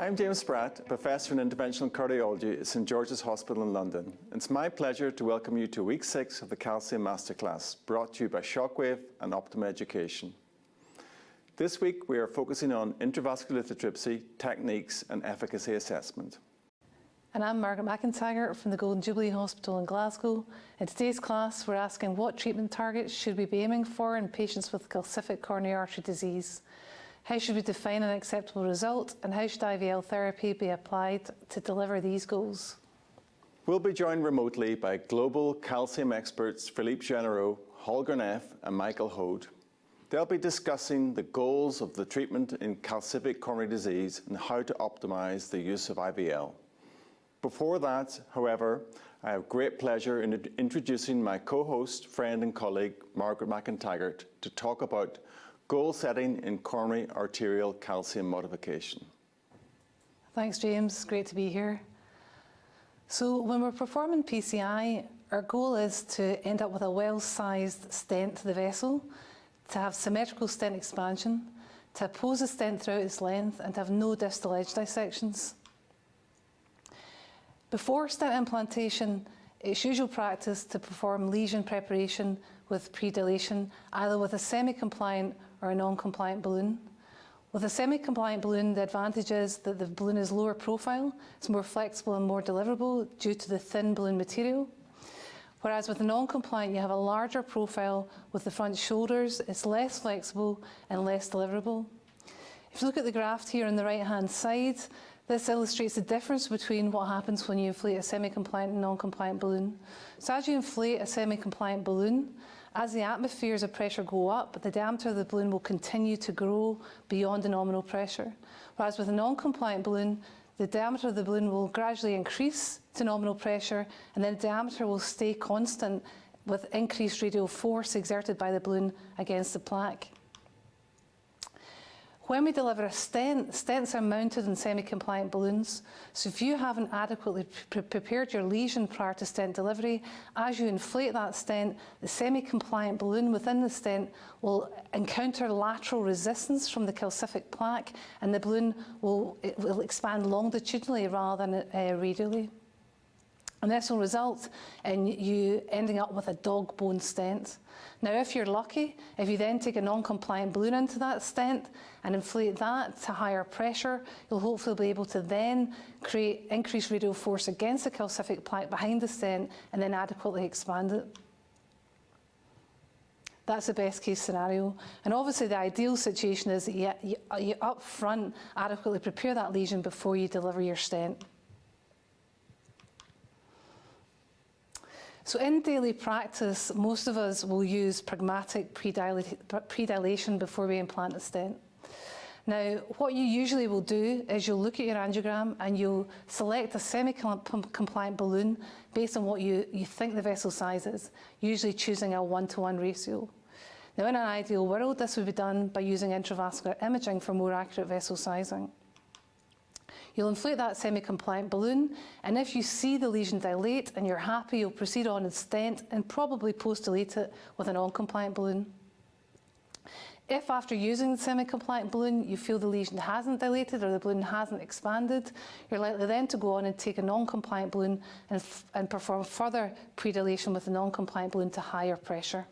I'm James Spratt, Professor in Interventional Cardiology at St George's Hospital in London. It's my pleasure to welcome you to Week 6 of the Calcium Masterclass, brought to you by Shockwave and Optima Education. This week we are focusing on intravascular lithotripsy, techniques and efficacy assessment. And I'm Margaret McEntegart from the Golden Jubilee Hospital in Glasgow. In today's class, we're asking what treatment targets should we be aiming for in patients with calcific coronary artery disease? How should we define an acceptable result, and how should IVL therapy be applied to deliver these goals? We'll be joined remotely by global calcium experts Philippe Genereux, Holger and Michael Haude. They'll be discussing the goals of the treatment in calcific coronary disease and how to optimize the use of IVL. Before that, however, I have great pleasure in introducing my co-host, friend and colleague, Margaret McEntegart, to talk about goal setting in coronary arterial calcium modification. Thanks, James. Great to be here. So when we're performing PCI, our goal is to end up with a well-sized stent to the vessel, to have symmetrical stent expansion, to oppose the stent throughout its length, and to have no distal edge dissections. Before stent implantation, it's usual practice to perform lesion preparation with predilation, either with a semi-compliant or a non-compliant balloon. With a semi-compliant balloon, the advantage is that the balloon is lower profile, it's more flexible and more deliverable due to the thin balloon material. Whereas with a non-compliant, you have a larger profile with the front shoulders, it's less flexible and less deliverable. If you look at the graph here on the right-hand side, this illustrates the difference between what happens when you inflate a semi-compliant and non-compliant balloon. So as you inflate a semi-compliant balloon, as the atmospheres of pressure go up, the diameter of the balloon will continue to grow beyond the nominal pressure. Whereas with a non-compliant balloon, the diameter of the balloon will gradually increase to nominal pressure, and then the diameter will stay constant with increased radial force exerted by the balloon against the plaque. When we deliver a stent, stents are mounted in semi-compliant balloons. So if you haven't adequately prepared your lesion prior to stent delivery, as you inflate that stent, the semi-compliant balloon within the stent will encounter lateral resistance from the calcific plaque, and the balloon will expand longitudinally rather than radially. And this will result in you ending up with a dog bone stent. Now, if you're lucky, if you then take a non-compliant balloon into that stent and inflate that to higher pressure, you'll hopefully be able to then create increased radial force against the calcific plaque behind the stent and then adequately expand it. That's the best case scenario. And obviously the ideal situation is that you up front adequately prepare that lesion before you deliver your stent. So in daily practice, most of us will use pragmatic predilation before we implant a stent. Now, what you usually will do is you'll look at your angiogram and you'll select a semi-compliant balloon based on what you think the vessel size is, usually choosing a 1-to-1 ratio. Now, in an ideal world, this would be done by using intravascular imaging for more accurate vessel sizing. You'll inflate that semi-compliant balloon, and if you see the lesion dilate and you're happy, you'll proceed on and stent and probably post-dilate it with a non-compliant balloon. If after using the semi-compliant balloon you feel the lesion hasn't dilated or the balloon hasn't expanded, you're likely then to go on and take a non-compliant balloon and perform further predilation with a non-compliant balloon to higher pressure.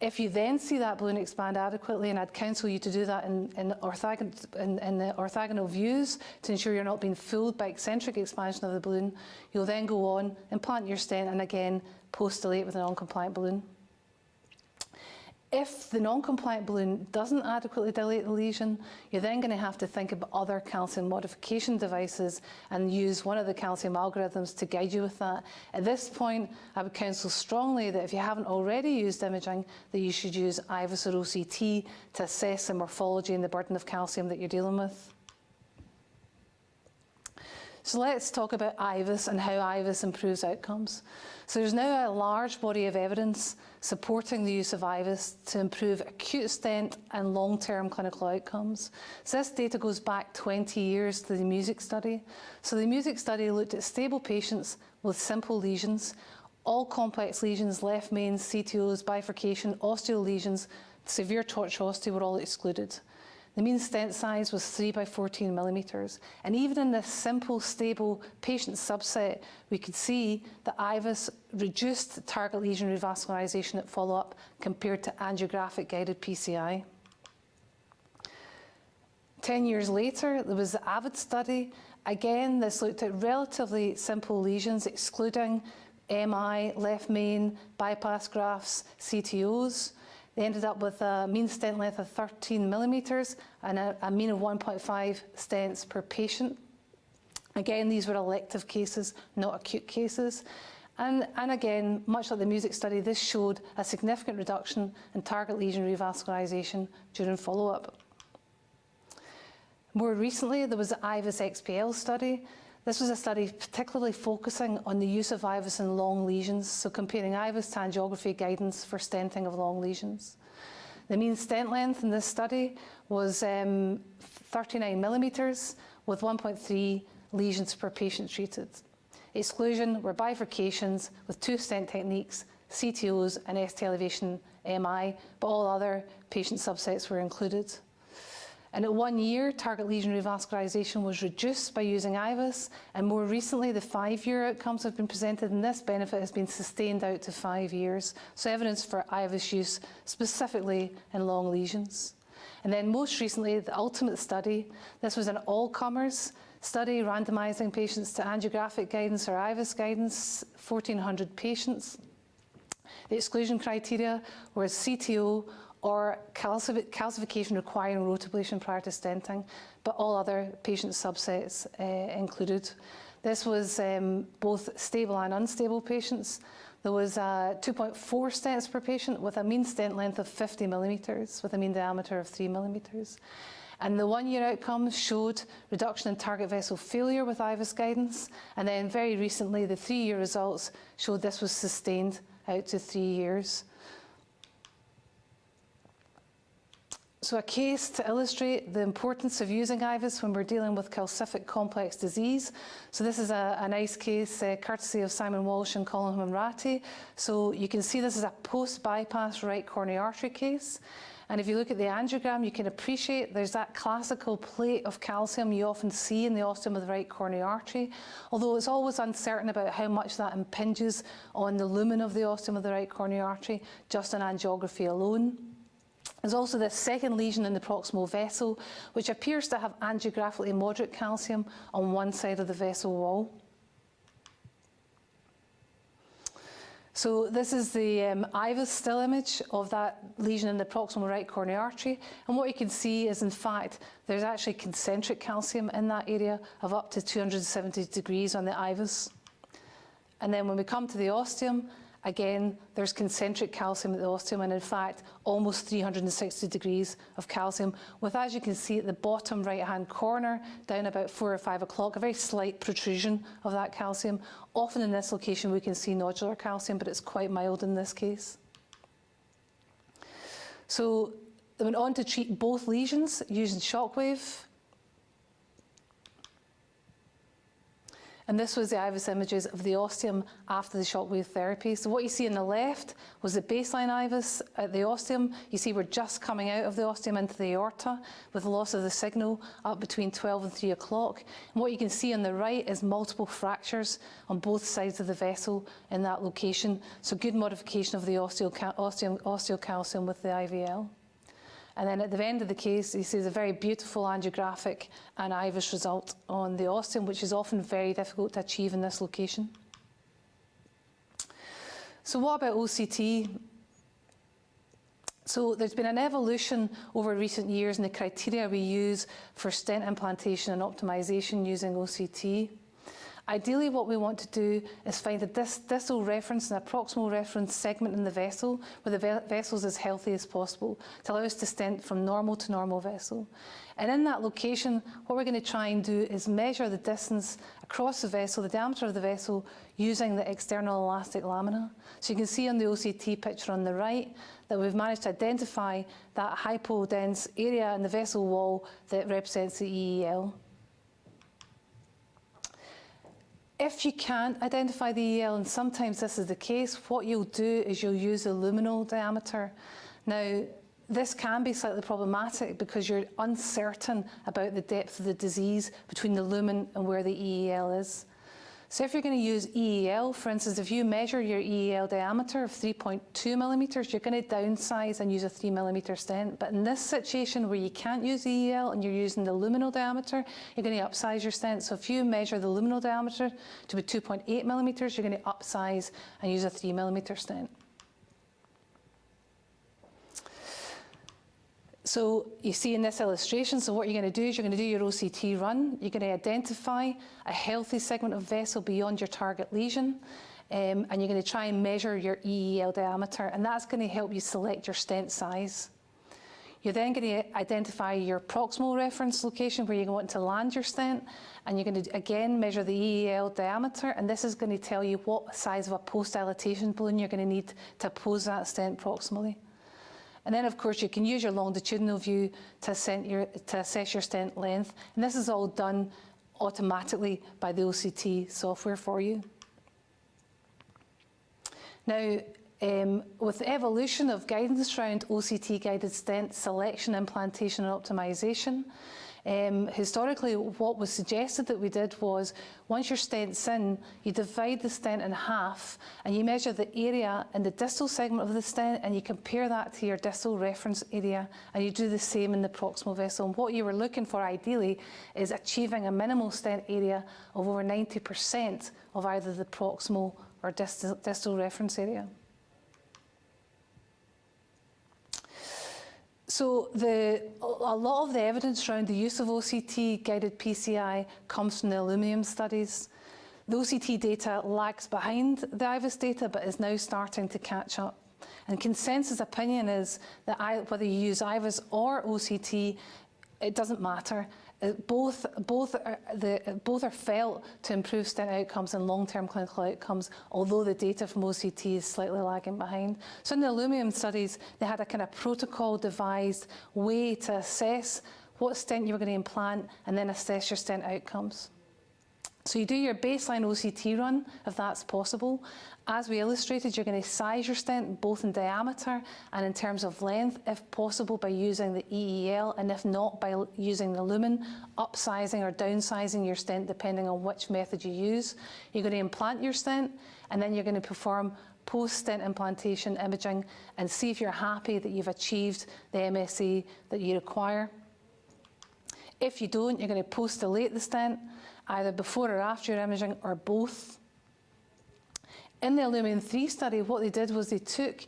If you then see that balloon expand adequately, and I'd counsel you to do that in the orthogonal views to ensure you're not being fooled by eccentric expansion of the balloon, you'll then go on, implant your stent, and again post-dilate with a non-compliant balloon. If the non-compliant balloon doesn't adequately dilate the lesion, you're then going to have to think about other calcium modification devices and use one of the calcium algorithms to guide you with that. At this point, I would counsel strongly that if you haven't already used imaging, that you should use IVUS or OCT to assess the morphology and the burden of calcium that you're dealing with. So let's talk about IVUS and how IVUS improves outcomes. So there's now a large body of evidence supporting the use of IVUS to improve acute stent and long-term clinical outcomes. So this data goes back 20 years to the MUSIC study. So the MUSIC study looked at stable patients with simple lesions. All complex lesions, left mains, CTOs, bifurcation, osteal lesions, severe tortuosity were all excluded. The mean stent size was 3 by 14 millimetres. And even in this simple, stable patient subset, we could see that IVUS reduced target lesion revascularization at follow-up compared to angiographic-guided PCI. 10 years later, there was the AVID study. Again, this looked at relatively simple lesions, excluding MI, left main, bypass grafts, CTOs. They ended up with a mean stent length of 13 millimetres and a mean of 1.5 stents per patient. Again, these were elective cases, not acute cases. And again, much like the music study, this showed a significant reduction in target lesion revascularization during follow-up. More recently, there was the IVUS XPL study. This was a study particularly focusing on the use of IVUS in long lesions, so comparing IVUS to angiography guidance for stenting of long lesions. The mean stent length in this study was 39 millimetres with 1.3 lesions per patient treated. Exclusion were bifurcations with 2 stent techniques, CTOs and ST elevation MI, but all other patient subsets were included. And at 1 year, target lesion revascularization was reduced by using IVUS, and more recently, the 5-year outcomes have been presented, and this benefit has been sustained out to 5 years. So evidence for IVUS use specifically in long lesions. And then most recently, the ultimate study. This was an all-comers study randomizing patients to angiographic guidance or IVUS guidance, 1,400 patients. The exclusion criteria were CTO or calcification requiring rotablation prior to stenting, but all other patient subsets included. This was both stable and unstable patients. There was 2.4 stents per patient with a mean stent length of 50 millimetres with a mean diameter of 3 millimetres. And the 1-year outcomes showed reduction in target vessel failure with IVUS guidance. And then very recently, the 3-year results showed this was sustained out to 3 years. So a case to illustrate the importance of using IVUS when we're dealing with calcific complex disease. So this is a nice case, courtesy of Simon Walsh and Colin Hamrati. So you can see this is a post-bypass right coronary artery case. And if you look at the angiogram, you can appreciate there's that classical plate of calcium you often see in the ostium of the right coronary artery, although it's always uncertain about how much that impinges on the lumen of the ostium of the right coronary artery, just on angiography alone. There's also this second lesion in the proximal vessel, which appears to have angiographically moderate calcium on one side of the vessel wall. So this is the IVUS still image of that lesion in the proximal right coronary artery. And what you can see is, in fact, there's actually concentric calcium in that area of up to 270 degrees on the IVUS. And then when we come to the ostium, again, there's concentric calcium at the ostium, and in fact, almost 360 degrees of calcium, with, as you can see at the bottom right-hand corner, down about 4 or 5 o'clock, a very slight protrusion of that calcium. Often in this location, we can see nodular calcium, but it's quite mild in this case. So they went on to treat both lesions using shockwave. And this was the IVUS images of the ostium after the shockwave therapy. So what you see on the left was the baseline IVUS at the ostium. You see we're just coming out of the ostium into the aorta with loss of the signal up between 12 and 3 o'clock. And what you can see on the right is multiple fractures on both sides of the vessel in that location. So good modification of the osteocalcium with the IVL. And then at the end of the case, you see the very beautiful angiographic and IVUS result on the ostium, which is often very difficult to achieve in this location. So what about OCT? So there's been an evolution over recent years in the criteria we use for stent implantation and optimization using OCT. Ideally, what we want to do is find a distal reference and a proximal reference segment in the vessel where the vessel is as healthy as possible to allow us to stent from normal to normal vessel. And in that location, what we're going to try and do is measure the distance across the vessel, the diameter of the vessel, using the external elastic lamina. So you can see on the OCT picture on the right that we've managed to identify that hypodense area in the vessel wall that represents the EEL. If you can't identify the EEL, and sometimes this is the case, what you'll do is you'll use the luminal diameter. Now, This can be slightly problematic because you're uncertain about the depth of the disease between the lumen and where the EEL is. So if you're going to use EEL, for instance, if you measure your EEL diameter of 3.2 millimeters, you're going to downsize and use a 3 millimeter stent. But in this situation where you can't use EEL and you're using the luminal diameter, you're going to upsize your stent. So if you measure the luminal diameter to be 2.8 millimeters, you're going to upsize and use a 3 millimeter stent. So you see in this illustration, so what you're going to do is you're going to do your OCT run. You're going to identify a healthy segment of vessel beyond your target lesion, and you're going to try and measure your EEL diameter, and that's going to help you select your stent size. You're then going to identify your proximal reference location where you want to land your stent, and you're going to again measure the EEL diameter, and this is going to tell you what size of a post-dilatation balloon you're going to need to pose that stent proximally. And then, of course, you can use your longitudinal view to assess your stent length. And this is all done automatically by the OCT software for you. Now, with the evolution of guidance around OCT-guided stent selection, implantation, and optimization, historically, what was suggested that we did was, once your stent's in, you divide the stent in half and you measure the area in the distal segment of the stent and you compare that to your distal reference area, and you do the same in the proximal vessel. And what you were looking for ideally is achieving a minimal stent area of over 90% of either the proximal or distal reference area. So a lot of the evidence around the use of OCT-guided PCI comes from the aluminum studies. The OCT data lags behind the IVUS data, but is now starting to catch up. And consensus opinion is that whether you use IVUS or OCT, it doesn't matter. Both are felt to improve stent outcomes and long-term clinical outcomes, although the data from OCT is slightly lagging behind. So in the aluminum studies, they had a kind of protocol-devised way to assess what stent you were going to implant and then assess your stent outcomes. So you do your baseline OCT run, if that's possible. As we illustrated, you're going to size your stent both in diameter and in terms of length, if possible, by using the EEL, and if not, by using the lumen, upsizing or downsizing your stent depending on which method you use. You're going to implant your stent, and then you're going to perform post-stent implantation imaging and see if you're happy that you've achieved the MSA that you require. If you don't, you're going to post-dilate the stent, either before or after your imaging, or both. In the Illumin 3 study, what they did was they took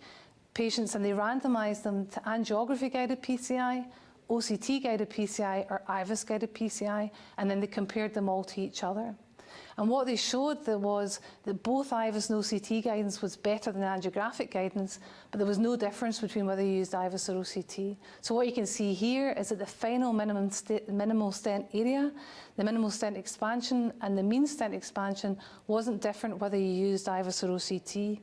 patients and they randomized them to angiography-guided PCI, OCT-guided PCI, or IVUS-guided PCI, and then they compared them all to each other. And what they showed was that both IVUS and OCT guidance was better than angiographic guidance, but there was no difference between whether you used IVUS or OCT. So what you can see here is that the final minimal stent area, the minimal stent expansion, and the mean stent expansion wasn't different whether you used IVUS or OCT.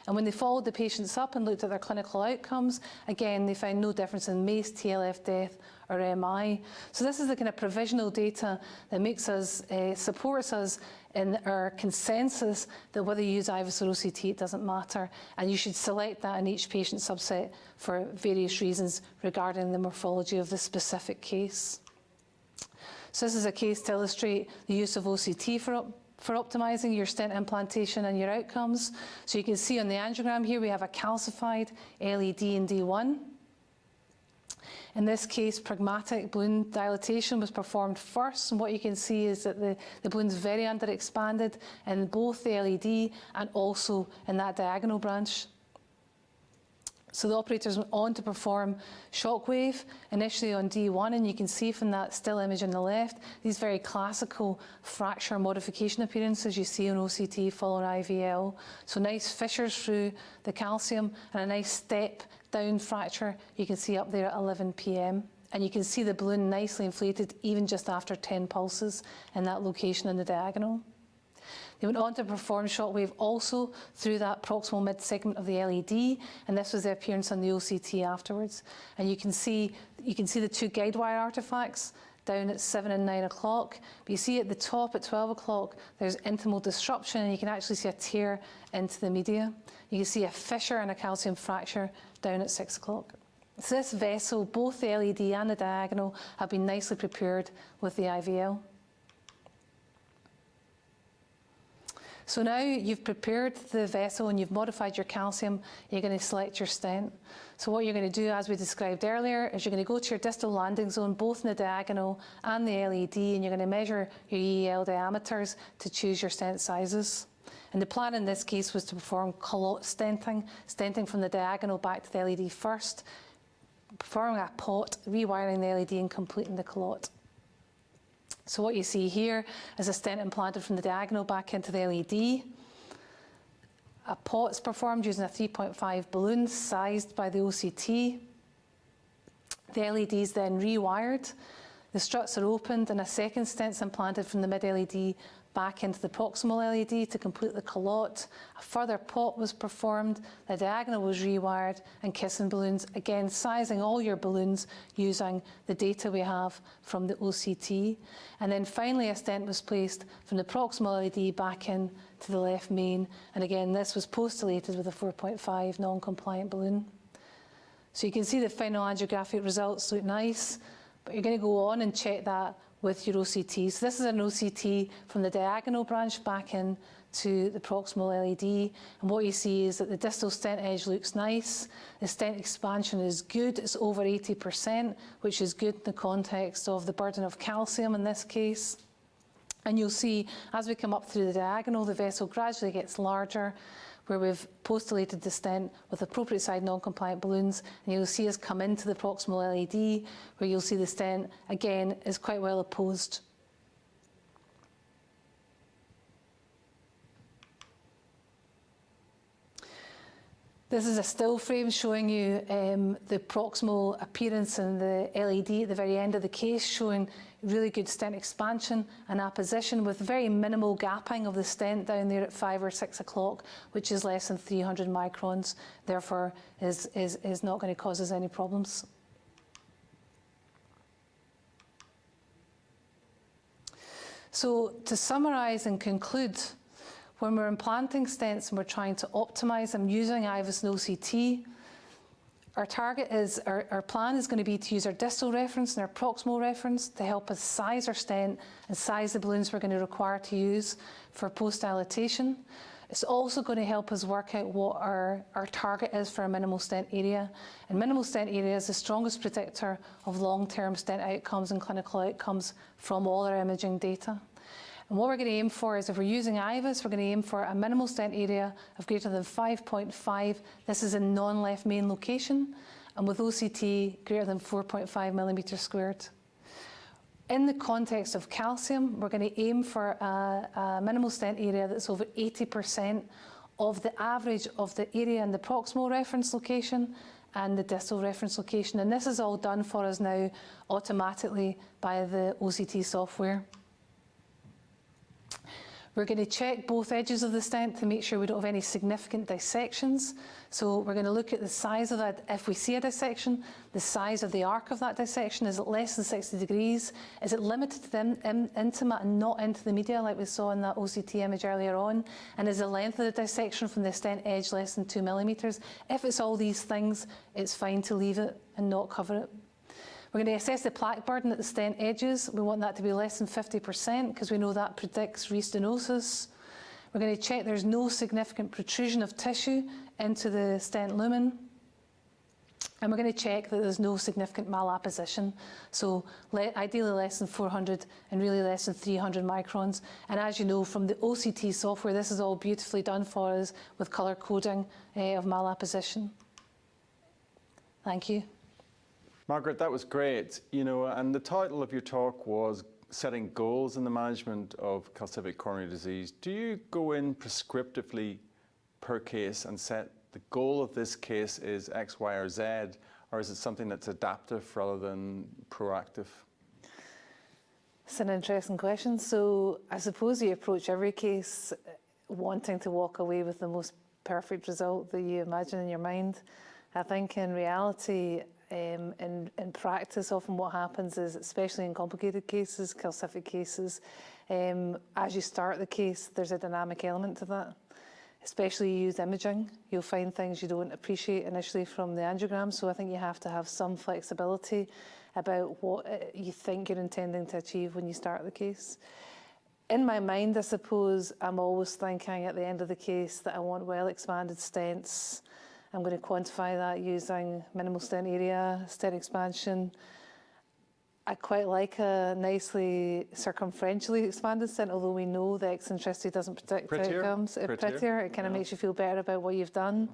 And when they followed the patients up and looked at their clinical outcomes, again, they found no difference in MACE, TLF death, or MI. So this is the kind of provisional data that makes us, supports us in our consensus that whether you use IVUS or OCT, it doesn't matter. And you should select that in each patient subset for various reasons regarding the morphology of the specific case. So this is a case to illustrate the use of OCT for optimizing your stent implantation and your outcomes. So you can see on the angiogram here, we have a calcified LED in D1. In this case, pragmatic balloon dilatation was performed first, and what you can see is that the balloon's very underexpanded in both the LED and also in that diagonal branch. So the operators went on to perform shockwave, initially on D1, and you can see from that still image on the left, these very classical fracture modification appearances you see on OCT following IVL. So nice fissures through the calcium and a nice step down fracture you can see up there at 11 p.m. And you can see the balloon nicely inflated even just after 10 pulses in that location in the diagonal. They went on to perform shockwave also through that proximal mid-segment of the LED, and this was the appearance on the OCT afterwards. And you can see the two guide wire artifacts down at 7 and 9 o'clock. But you see at the top at 12 o'clock, there's intimal disruption, and you can actually see a tear into the media. You can see a fissure and a calcium fracture down at 6 o'clock. So this vessel, both the LED and the diagonal, have been nicely prepared with the IVL. So now you've prepared the vessel and you've modified your calcium, you're going to select your stent. So what you're going to do, as we described earlier, is you're going to go to your distal landing zone, both in the diagonal and the LED, and you're going to measure your EEL diameters to choose your stent sizes. And the plan in this case was to perform clot stenting from the diagonal back to the LED first, performing a pot, rewiring the LED and completing the clot. So what you see here is a stent implanted from the diagonal back into the LED. A pot's performed using a 3.5 balloon sized by the OCT. The LED is then rewired. The struts are opened and a second stent's implanted from the mid-LED back into the proximal LED to complete the clot. A further pot was performed, the diagonal was rewired, and kissing balloons, again sizing all your balloons using the data we have from the OCT. And then finally a stent was placed from the proximal LED back in to the left main, and again this was post-dilated with a 4.5 non-compliant balloon. So you can see the final angiographic results look nice, but you're going to go on and check that with your OCT. So this is an OCT from the diagonal branch back in to the proximal LED, and what you see is that the distal stent edge looks nice, the stent expansion is good, it's over 80%, which is good in the context of the burden of calcium in this case. And you'll see as we come up through the diagonal, the vessel gradually gets larger, where we've post-dilated the stent with appropriate side non-compliant balloons, and you'll see us come into the proximal LED, where you'll see the stent, again, is quite well opposed. This is a still frame showing you the proximal appearance and the LED at the very end of the case, showing really good stent expansion and apposition with very minimal gapping of the stent down there at 5 or 6 o'clock, which is less than 300 microns, therefore is not going to cause us any problems. So to summarise and conclude, when we're implanting stents and we're trying to optimise them using IVUS and OCT, our plan is going to be to use our distal reference and our proximal reference to help us size our stent and size the balloons we're going to require to use for post-dilatation. It's also going to help us work out what our target is for a minimal stent area. And minimal stent area is the strongest predictor of long-term stent outcomes and clinical outcomes from all our imaging data. And what we're going to aim for is, if we're using IVUS, we're going to aim for a minimal stent area of greater than 5.5. This is a non-left main location. And with OCT, greater than 4.5 millimeters squared. In the context of calcium, we're going to aim for a minimal stent area that's over 80% of the average of the area in the proximal reference location and the distal reference location. And this is all done for us now automatically by the OCT software. We're going to check both edges of the stent to make sure we don't have any significant dissections. So we're going to look at the size of that. If we see a dissection, the size of the arc of that dissection, is it less than 60 degrees? Is it limited to the intimate and not into the media like we saw in that OCT image earlier on? And is the length of the dissection from the stent edge less than 2 millimeters? If it's all these things, it's fine to leave it and not cover it. We're going to assess the plaque burden at the stent edges. We want that to be less than 50% because we know that predicts restenosis. We're going to check there's no significant protrusion of tissue into the stent lumen. And we're going to check that there's no significant malapposition. So ideally less than 400 and really less than 300 microns. And as you know from the OCT software, this is all beautifully done for us with colour coding of malapposition. Thank you. Margaret, that was great. And the title of your talk was Setting Goals in the Management of Calcific Coronary Disease. Do you go in prescriptively per case and set the goal of this case is X, Y, or Z, or is it something that's adaptive rather than proactive? It's an interesting question. So I suppose you approach every case wanting to walk away with the most perfect result that you imagine in your mind. I think in reality, in practice, often what happens is, especially in complicated cases, calcific cases, as you start the case, there's a dynamic element to that. Especially you use imaging, you'll find things you don't appreciate initially from the angiogram, so I think you have to have some flexibility about what you think you're intending to achieve when you start the case. In my mind, I suppose, I'm always thinking at the end of the case that I want well-expanded stents. I'm going to quantify that using minimal stent area, stent expansion. I quite like a nicely circumferentially expanded stent, although we know the eccentricity doesn't predict outcomes. Prettier. It kind of makes you feel better about what you've done.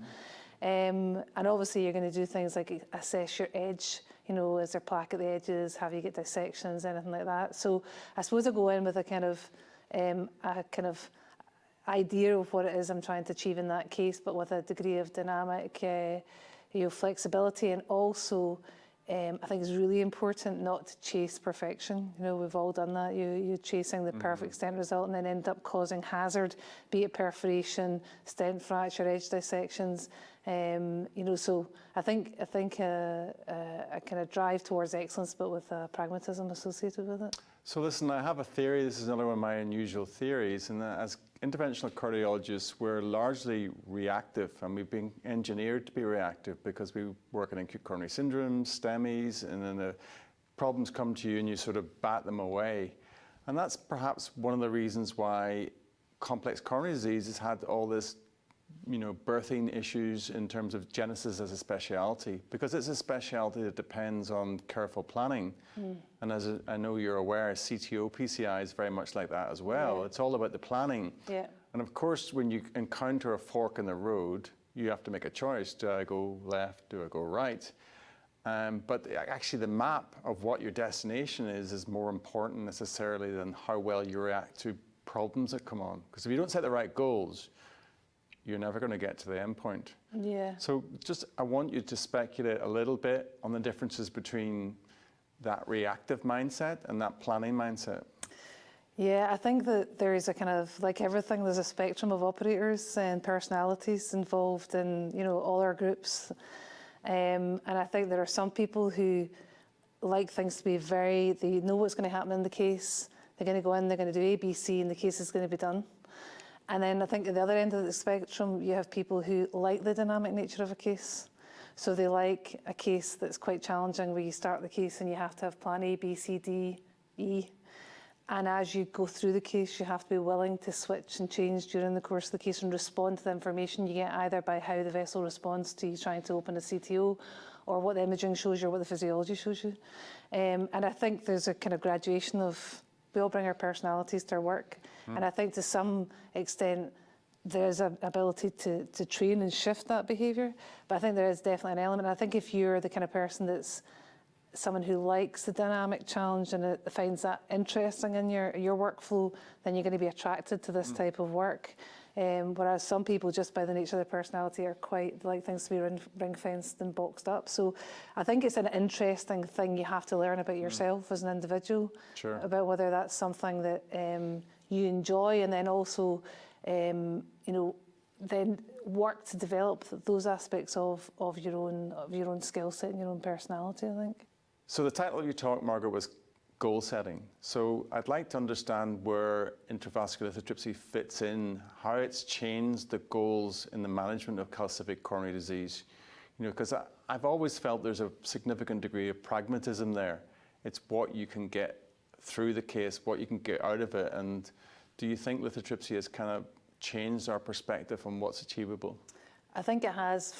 And obviously you're going to do things like assess your edge. You know, is there plaque at the edges? Have you got dissections? Anything like that. So I suppose I go in with a kind of idea of what it is I'm trying to achieve in that case, but with a degree of dynamic, flexibility, and also I think it's really important not to chase perfection. You know, we've all done that. You're chasing the perfect stent result and then end up causing hazard, be it perforation, stent fracture, edge dissections. You know, so I think a kind of drive towards excellence, but with a pragmatism associated with it. So listen, I have a theory. This is another one of my unusual theories, and that as interventional cardiologists, we're largely reactive, and we've been engineered to be reactive because we work in acute coronary syndrome, STEMIs, and then the problems come to you and you sort of bat them away. And that's perhaps one of the reasons why complex coronary disease has had all this, you know, birthing issues in terms of genesis as a specialty, because it's a specialty that depends on careful planning. And as I know you're aware, CTO PCI is very much like that as well. It's all about the planning. And of course, when you encounter a fork in the road, you have to make a choice. Do I go left? Do I go right? But actually the map of what your destination is more important necessarily than how well you react to problems that come on. Because if you don't set the right goals, you're never going to get to the end point. So just, I want you to speculate a little bit on the differences between that reactive mindset and that planning mindset. Yeah, I think that there is a kind of, like everything, there's a spectrum of operators and personalities involved in, you know, all our groups. And I think there are some people who like things to be they know what's going to happen in the case. They're going to go in, they're going to do A, B, C, and the case is going to be done. And then I think at the other end of the spectrum, you have people who like the dynamic nature of a case. So they like a case that's quite challenging, where you start the case and you have to have plan A, B, C, D, E. And as you go through the case, you have to be willing to switch and change during the course of the case and respond to the information you get, either by how the vessel responds to you trying to open a CTO, or what the imaging shows you, or what the physiology shows you. And I think there's a kind of graduation of, we all bring our personalities to our work. And I think to some extent, there's an ability to train and shift that behaviour. But I think there is definitely an element. I think if you're the kind of person that's someone who likes the dynamic challenge and finds that interesting in your workflow, then you're going to be attracted to this type of work. Whereas some people, just by the nature of their personality, are quite like things to be ring-fenced and boxed up. So I think it's an interesting thing you have to learn about yourself as an individual, about whether that's something that you enjoy, and then also, you know, then work to develop those aspects of your own skill set and your own personality, I think. So the title of your talk, Margaret, was goal setting. So I'd like to understand where intravascular lithotripsy fits in, how it's changed the goals in the management of calcific coronary disease. You know, because I've always felt there's a significant degree of pragmatism there. It's what you can get through the case, what you can get out of it. And do you think lithotripsy has kind of changed our perspective on what's achievable? I think it has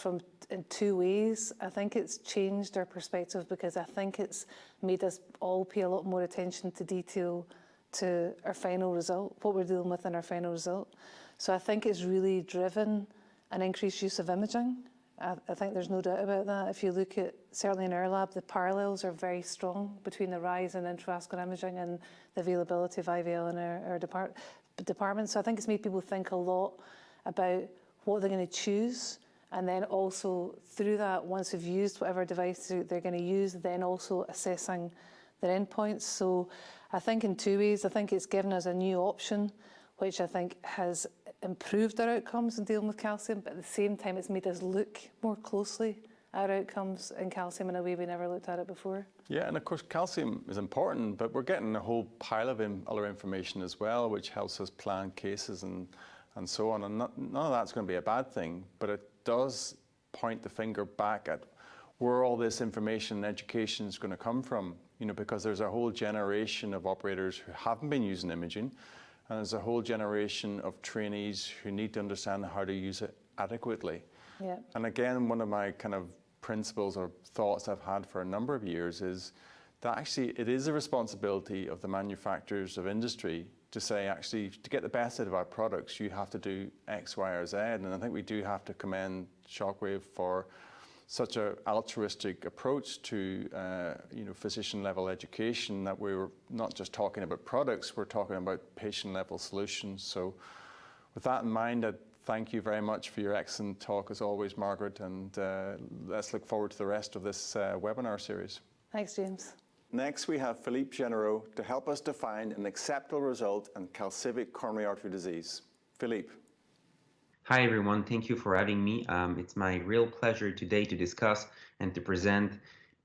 in two ways. I think it's changed our perspective because I think it's made us all pay a lot more attention to detail to our final result, what we're dealing with in our final result. So I think it's really driven an increased use of imaging. I think there's no doubt about that. If you look at, certainly in our lab, the parallels are very strong between the rise in intravascular imaging and the availability of IVL in our department. So I think it's made people think a lot about what they're going to choose, and then also through that, once they've used whatever device they're going to use, then also assessing their endpoints. So I think in two ways. I think it's given us a new option, which I think has improved our outcomes in dealing with calcium, but at the same time it's made us look more closely our outcomes in calcium in a way we never looked at it before. Yeah, and of course calcium is important, but we're getting a whole pile of other information as well, which helps us plan cases and so on. And none of that's going to be a bad thing, but it does point the finger back at where all this information and education is going to come from, because there's a whole generation of operators who haven't been using imaging, and there's a whole generation of trainees who need to understand how to use it adequately. Yeah. And again, one of my kind of principles or thoughts I've had for a number of years is that actually it is a responsibility of the manufacturers of industry to say, actually, to get the best out of our products, you have to do X, Y, or Z. And I think we do have to commend Shockwave for such an altruistic approach to physician-level education, that we're not just talking about products, we're talking about patient-level solutions. So with that in mind, I thank you very much for your excellent talk as always, Margaret, and let's look forward to the rest of this webinar series. Thanks, James. Next, we have Philippe Genereux to help us define an acceptable result in calcific coronary artery disease. Philippe. Hi, everyone. Thank you for having me. It's my real pleasure today to discuss and to present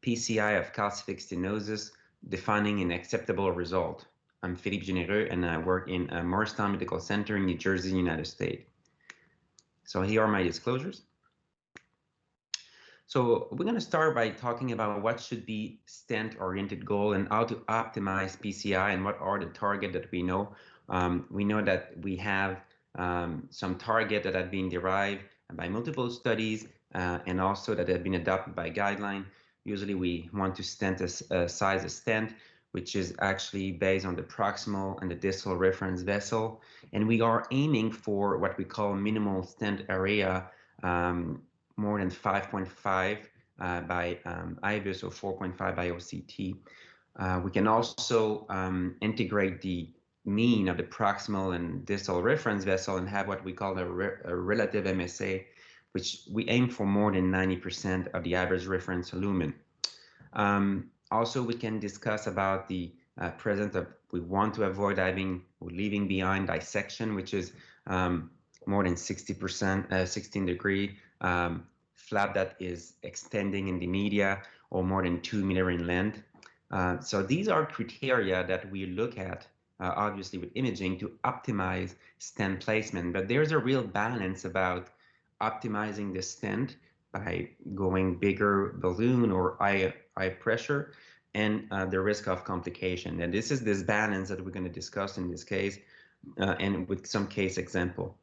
PCI of calcific stenosis, defining an acceptable result. I'm Philippe Genereux, and I work in Morristown Medical Center in New Jersey, United States. So here are my disclosures. So we're going to start by talking about what should be stent-oriented goal and how to optimize PCI and what are the targets that we know. We know that we have some target that have been derived by multiple studies and also that have been adopted by guideline. Usually we want to size a stent, which is actually based on the proximal and the distal reference vessel. And we are aiming for what we call minimal stent area, more than 5.5 by IVUS or 4.5 by OCT. We can also integrate the mean of the proximal and distal reference vessel and have what we call a relative MSA, which we aim for more than 90% of the average reference lumen. Also, we can discuss about the presence of, we want to avoid having or leaving behind dissection, which is more than 60%, 16 degree, flap that is extending in the media or more than 2 millimeter in length. So these are criteria that we look at, obviously with imaging, to optimize stent placement. But there's a real balance about optimizing the stent by going bigger balloon or high pressure and the risk of complication. And this is this balance that we're going to discuss in this case and with some case example.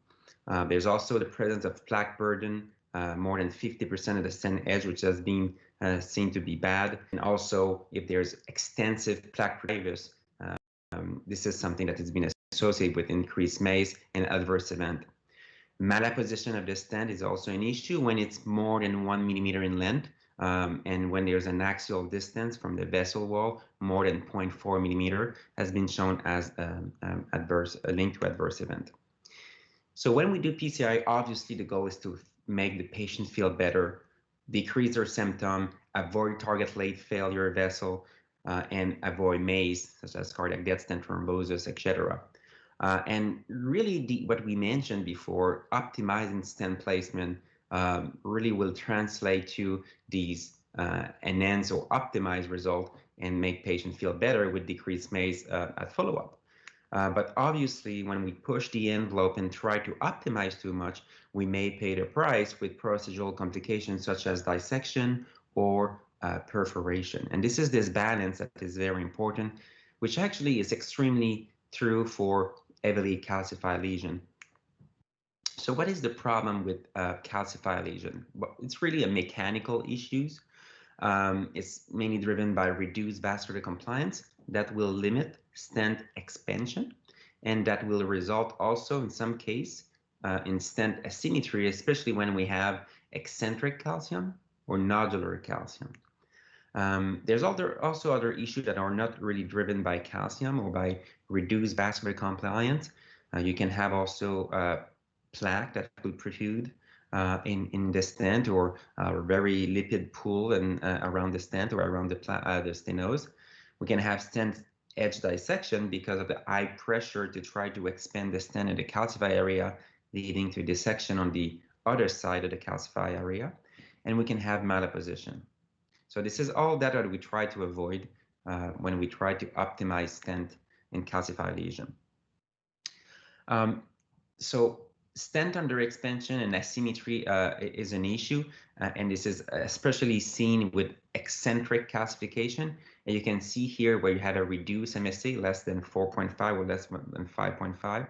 There's also the presence of plaque burden, more than 50% of the stent edge, which has been seen to be bad. And also, if there's extensive plaque previous, this is something that has been associated with increased MACE and adverse event. Malapposition of the stent is also an issue when it's more than 1 millimeter in length, and when there's an axial distance from the vessel wall, more than 0.4 millimeter, has been shown as a link to adverse event. So when we do PCI, obviously the goal is to make the patient feel better, decrease their symptom, avoid target late failure vessel, and avoid MACE, such as cardiac death, stent thrombosis, etc. And really, what we mentioned before, optimizing stent placement really will translate to these enhanced or optimized result and make patients feel better with decreased MACE at follow-up. But obviously, when we push the envelope and try to optimize too much, we may pay the price with procedural complications such as dissection or perforation. And this is this balance that is very important, which actually is extremely true for heavily calcified lesion. So what is the problem with calcified lesion? Well, it's really a mechanical issue. It's mainly driven by reduced vascular compliance that will limit stent expansion, and that will result also in some case in stent asymmetry, especially when we have eccentric calcium or nodular calcium. There's also other issues that are not really driven by calcium or by reduced vascular compliance. You can have also plaque that will protrude in the stent, or a very lipid pool and around the stent or around the stenose. We can have stent edge dissection because of the high pressure to try to expand the stent in the calcified area, leading to dissection on the other side of the calcified area. and we can have malapposition. So this is all that we try to avoid when we try to optimize stent in calcified lesion. So stent under expansion and asymmetry is an issue, and this is especially seen with eccentric calcification. And you can see here where you had a reduced MSA less than 4.5 or less than 5.5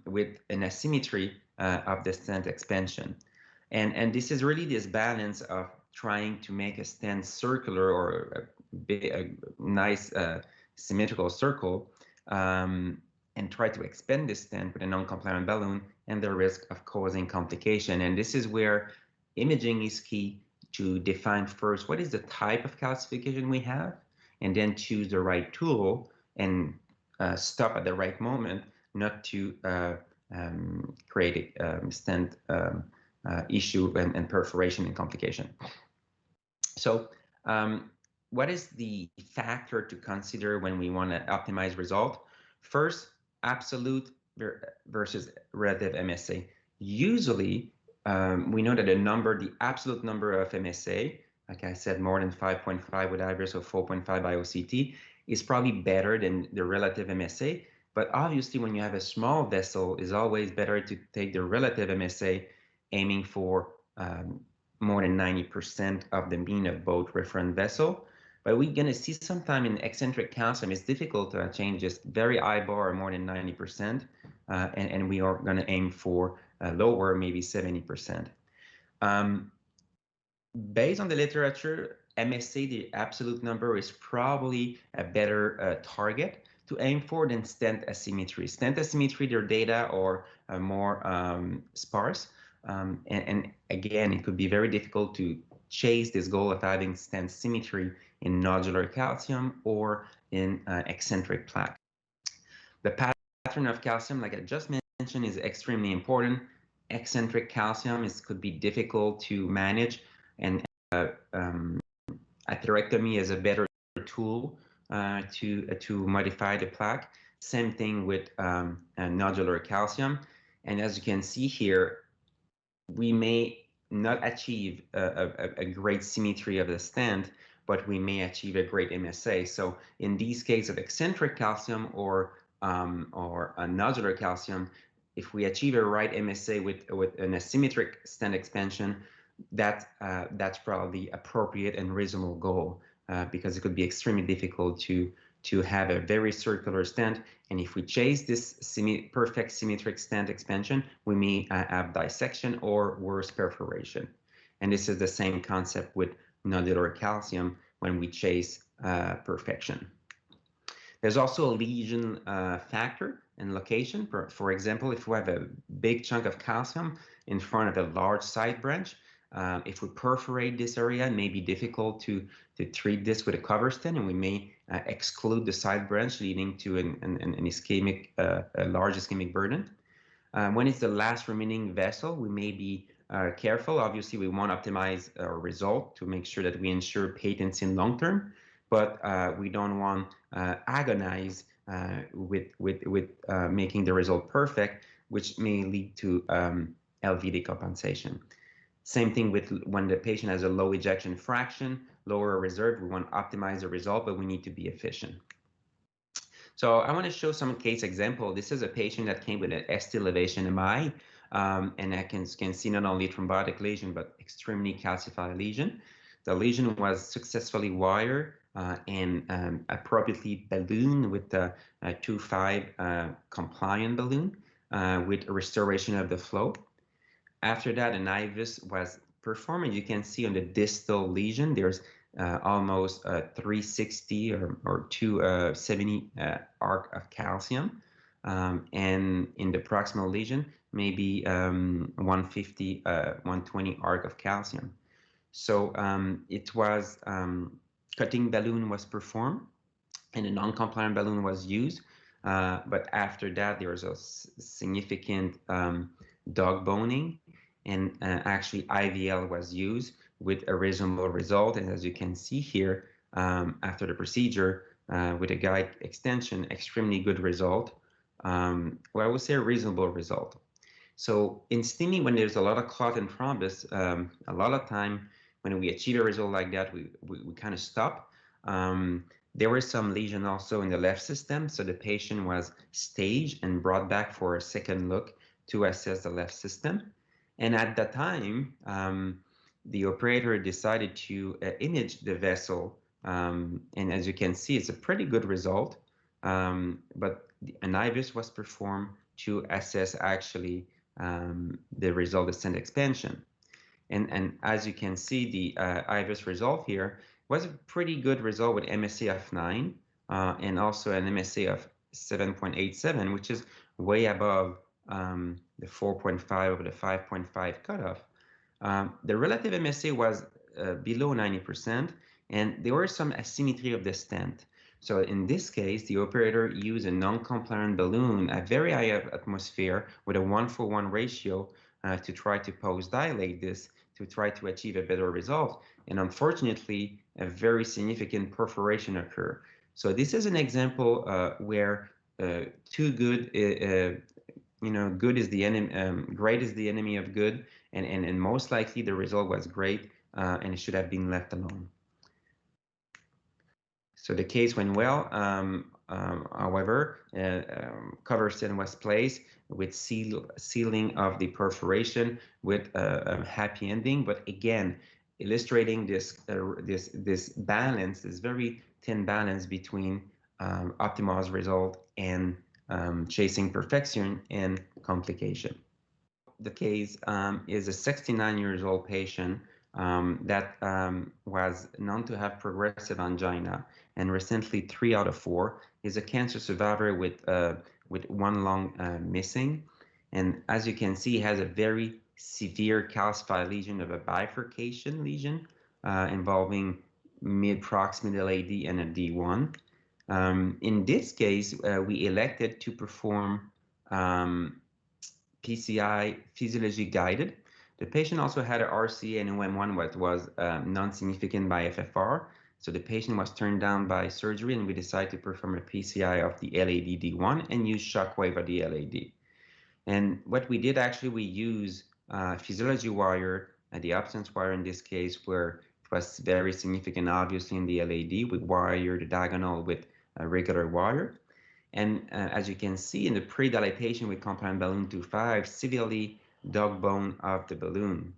with an asymmetry of the stent expansion. And this is really this balance of trying to make a stent circular or a nice symmetrical circle, and try to expand this stent with a non-compliant balloon, and the risk of causing complication. And this is where imaging is key to define first what is the type of calcification we have, and then choose the right tool and stop at the right moment, not to create a stent issue and perforation and complication. So what is the factor to consider when we want to optimize result? First, absolute versus relative MSA. Usually, we know that the absolute number of MSA, like I said, more than 5.5 with IVUS or 4.5 by OCT, is probably better than the relative MSA. But obviously, when you have a small vessel, it's always better to take the relative MSA, aiming for more than 90% of the mean of both reference vessel. But we're going to see sometime in eccentric calcium, it's difficult to attain just very high bar, more than 90%, and we are going to aim for lower, maybe 70%. Based on the literature, MSA, the absolute number, is probably a better target to aim for than stent asymmetry. Stent asymmetry, their data are more sparse, and again, it could be very difficult to chase this goal of having stent symmetry in nodular calcium or in eccentric plaque. The pattern of calcium, like I just mentioned, is extremely important. Eccentric calcium could be difficult to manage, and atherectomy is a better tool to modify the plaque. Same thing with nodular calcium. And as you can see here, we may not achieve a great symmetry of the stent, but we may achieve a great MSA. So in these cases of eccentric calcium or a nodular calcium, if we achieve a right MSA with an asymmetric stent expansion, that's probably appropriate and reasonable goal, because it could be extremely difficult to have a very circular stent. And if we chase this perfect symmetric stent expansion, we may have dissection or worse perforation. And this is the same concept with nodular calcium when we chase perfection. There's also a lesion factor and location. For example, if we have a big chunk of calcium in front of a large side branch, if we perforate this area, it may be difficult to treat this with a cover stent, and we may exclude the side branch, leading to an ischemic, a large ischemic burden. When it's the last remaining vessel, we may be careful. Obviously, we want to optimize our result to make sure that we ensure patency in long term, but we don't want agonize with making the result perfect, which may lead to LV decompensation. Same thing with when the patient has a low ejection fraction, lower reserve. We want to optimize the result, but we need to be efficient. So I want to show some case example. This is a patient that came with an ST elevation MI, and I can see not only thrombotic lesion, but extremely calcified lesion. The lesion was successfully wired and appropriately ballooned with a 2.5 compliant balloon with a restoration of the flow. After that, an IVUS was performed. You can see on the distal lesion, there's almost 360 or 270 arc of calcium. And in the proximal lesion, maybe 150, 120 arc of calcium. So it was, cutting balloon was performed and a non-compliant balloon was used. But after that, there was a significant dog boning, and actually IVL was used with a reasonable result. And as you can see here, after the procedure with a guide extension, extremely good result. Well, I would say a reasonable result. So in STEMI, when there's a lot of clot and thrombus, a lot of time when we achieve a result like that, we kind of stop. There were some lesion also in the left system, so the patient was staged and brought back for a second look to assess the left system. And at that time, the operator decided to image the vessel. And as you can see, it's a pretty good result. But an IVUS was performed to assess actually the result of stent expansion. And as you can see, the IVUS result here was a pretty good result with MSA of 9 and also an MSA of 7.87, which is way above the 4.5 over the 5.5 cutoff. The relative MSA was below 90%, and there were some asymmetry of the stent. So in this case, the operator used a non-compliant balloon at very high atmosphere with a 1:1 ratio to try to post-dilate this to try to achieve a better result. And unfortunately, a very significant perforation occurred. So this is an example where too good, good is the enemy, great is the enemy of good, and most likely the result was great and it should have been left alone. So the case went well. However, cover stent was placed with sealing of the perforation with a happy ending. But again, illustrating this balance, this very thin balance between optimized result and chasing perfection and complication. The case is a 69-year-old patient that was known to have progressive angina, and recently 3 out of 4 is a cancer survivor with one lung missing. And as you can see, he has a very severe calcified lesion of a bifurcation lesion involving mid-proximal LAD and a D1. In this case, we elected to perform PCI physiology guided. The patient also had an RCA and OM1 what was non-significant by FFR. So the patient was turned down by surgery, and we decided to perform a PCI of the LAD D1 and use shockwave of the LAD. And what we did actually, we used physiology wire, the absence wire in this case, where it was very significant, obviously, in the LAD. We wired the diagonal with a regular wire. And as you can see in the pre-dilatation with compliant balloon 2.5, severely dog bone of the balloon.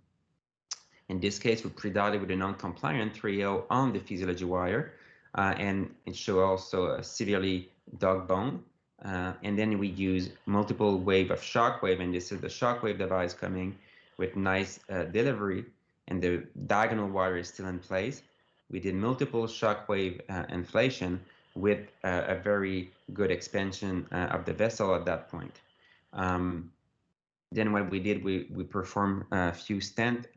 In this case, we pre-dilated with a non-compliant 3.0 on the physiology wire, and it showed also a severely dog bone. And then we use multiple wave of shockwave, and this is the shockwave device coming with nice delivery, and the diagonal wire is still in place. We did multiple shockwave inflation with a very good expansion of the vessel at that point. Then what we did, we performed a few stent,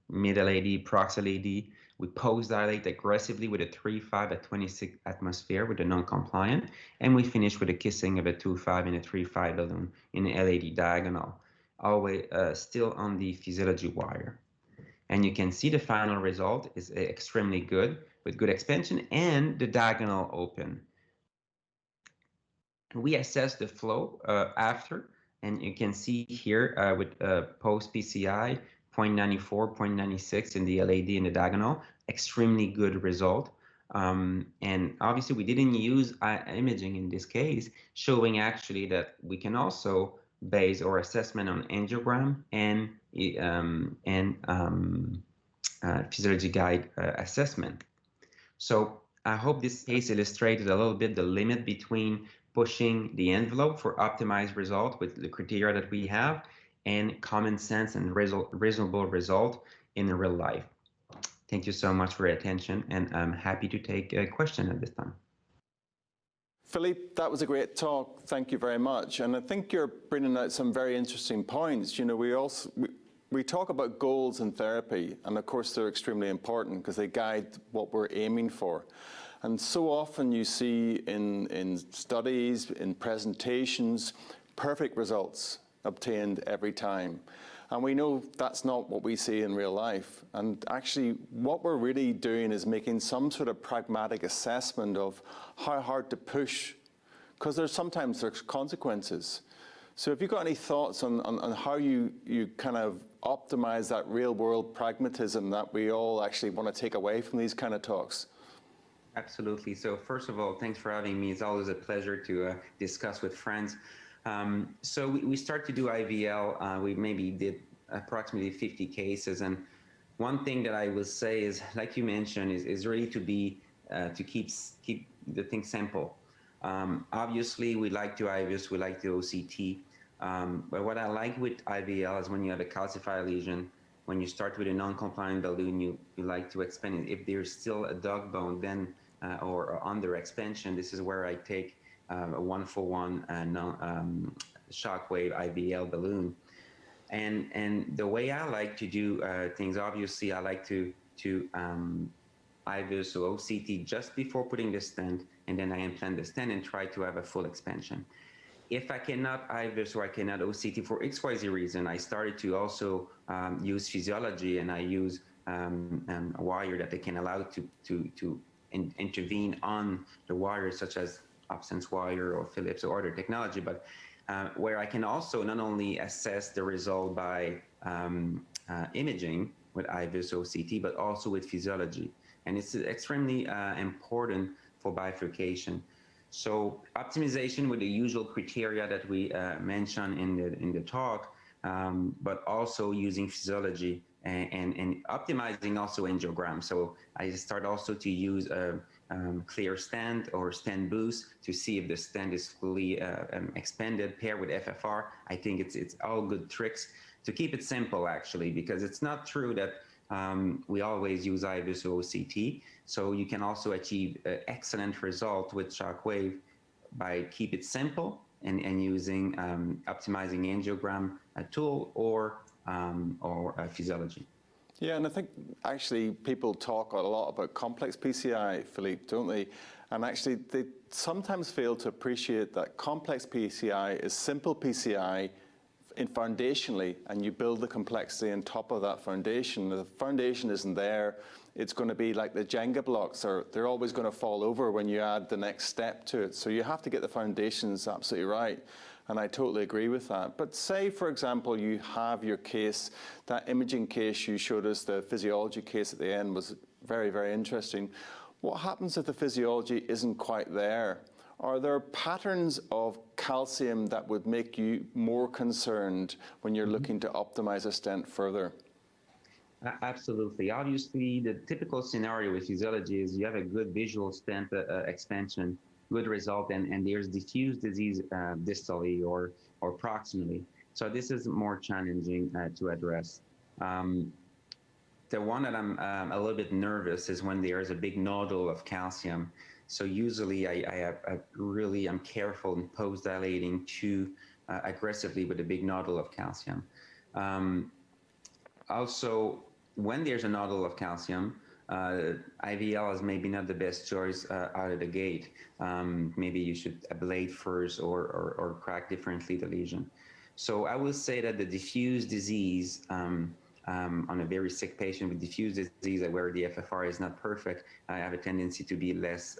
mid-LAD, prox-LAD. We post-dilate aggressively with a 3.5 at 26 atmosphere with a non-compliant, and we finished with a kissing of a 2.5 and a 3.5 balloon in the LAD diagonal, always still on the physiology wire. And you can see the final result is extremely good with good expansion and the diagonal open. We assess the flow after, and you can see here with post-PCI, 0.94, 0.96 in the LAD in the diagonal, extremely good result. And obviously we didn't use imaging in this case, showing actually that we can also base our assessment on angiogram and physiology guide assessment. So I hope this case illustrated a little bit the limit between pushing the envelope for optimized result with the criteria that we have and common sense and reasonable result in real life. Thank you so much for your attention, and I'm happy to take a question at this time. Philippe, that was a great talk. Thank you very much. And I think you're bringing out some very interesting points. You know, we talk about goals in therapy, and of course they're extremely important because they guide what we're aiming for. And so often you see in studies, in presentations, perfect results obtained every time. And we know that's not what we see in real life. And actually what we're really doing is making some sort of pragmatic assessment of how hard to push, because sometimes there's consequences. So have you got any thoughts on how you kind of optimize that real world pragmatism that we all actually want to take away from these kind of talks? Absolutely. So first of all, thanks for having me. It's always a pleasure to discuss with friends. So we start to do IVL. We maybe did approximately 50 cases. And one thing that I will say is, like you mentioned, is really to keep the thing simple. Obviously, we like to IVUS, we like the OCT. But what I like with IVL is when you have a calcified lesion, when you start with a non-compliant balloon, you like to expand it. If there's still a dog bone, then or under expansion, this is where I take a 1-for-1 shockwave IVL balloon. And the way I like to do things, obviously, I like to IVUS or OCT just before putting the stent, and then I implant the stent and try to have a full expansion. If I cannot IVUS or I cannot OCT for XYZ reason, I started to also use physiology, and I use a wire that they can allow to intervene on the wire, such as Opsense wire or Philippe or other technology, but where I can also not only assess the result by imaging with IVUS OCT, but also with physiology. And it's extremely important for bifurcation. So optimization with the usual criteria that we mentioned in the talk, but also using physiology and optimizing also angiogram. So I start also to use a clear stent or stent boost to see if the stent is fully expanded, paired with FFR. I think it's all good tricks to keep it simple, actually, because it's not true that we always use IVUS or OCT. So you can also achieve an excellent result with shockwave by keep it simple and using optimizing angiogram tool or physiology. Yeah, and I think actually people talk a lot about complex PCI, Philippe, don't they? And actually they sometimes fail to appreciate that complex PCI is simple PCI foundationally, and you build the complexity on top of that foundation. The foundation isn't there. It's going to be like the Jenga blocks, they're always going to fall over when you add the next step to it. So you have to get the foundations absolutely right. And I totally agree with that. But say, for example, you have your case, that imaging case you showed us, the physiology case at the end was very, very interesting. What happens if the physiology isn't quite there? Are there patterns of calcium that would make you more concerned when you're looking to optimize a stent further? Absolutely. Obviously, the typical scenario with physiology is you have a good visual stent expansion, good result, and there's diffuse disease distally or proximally. So this is more challenging to address. The one that I'm a little bit nervous is when there is a big nodule of calcium. So usually I'm careful in post-dilating too aggressively with a big nodule of calcium. Also, when there's a nodule of calcium, IVL is maybe not the best choice out of the gate. Maybe you should ablate first or crack differently the lesion. So I will say that the diffuse disease on a very sick patient with diffuse disease where the FFR is not perfect, I have a tendency to be less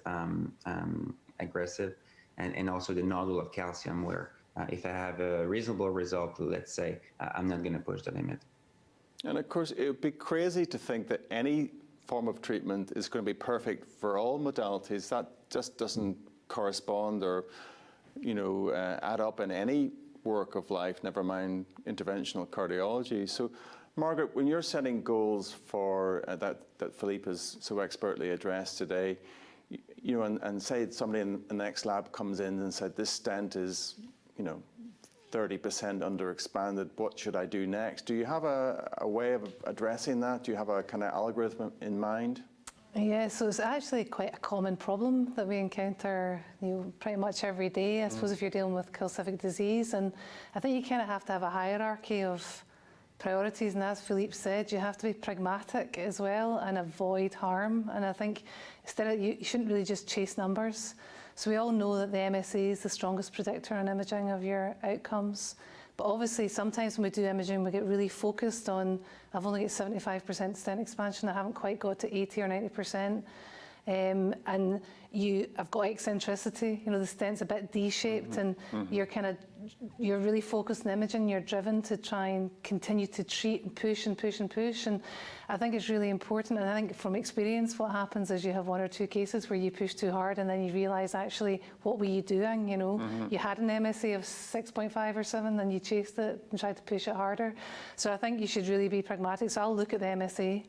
aggressive, and also the nodule of calcium where if I have a reasonable result, let's say, I'm not going to push the limit. And of course, it would be crazy to think that any form of treatment is going to be perfect for all modalities. That just doesn't correspond or, add up in any work of life, never mind interventional cardiology. So, Margaret, when you're setting goals for that Philippe has so expertly addressed today, and say somebody in the next lab comes in and said, this stent is, 30% underexpanded, what should I do next? Do you have a way of addressing that? Do you have a kind of algorithm in mind? Yeah, so it's actually quite a common problem that we encounter pretty much every day, I suppose, if you're dealing with calcific disease. And I think you kind of have to have a hierarchy of priorities, and as Philippe said, you have to be pragmatic as well and avoid harm. And I think instead you shouldn't really just chase numbers. So we all know that the MSA is the strongest predictor in imaging of your outcomes. But obviously sometimes when we do imaging, we get really focused on, I've only got 75% stent expansion, I haven't quite got to 80 or 90%. and you have got eccentricity, you know, the stent's a bit D-shaped, and you're really focused on imaging, you're driven to try and continue to treat and push and push and push. And I think it's really important. And I think from experience, what happens is you have one or two cases where you push too hard and then you realise, actually, what were you doing? You know, you had an MSA of 6.5 or 7 and you chased it and tried to push it harder. So I think you should really be pragmatic. So I'll look at the MSA,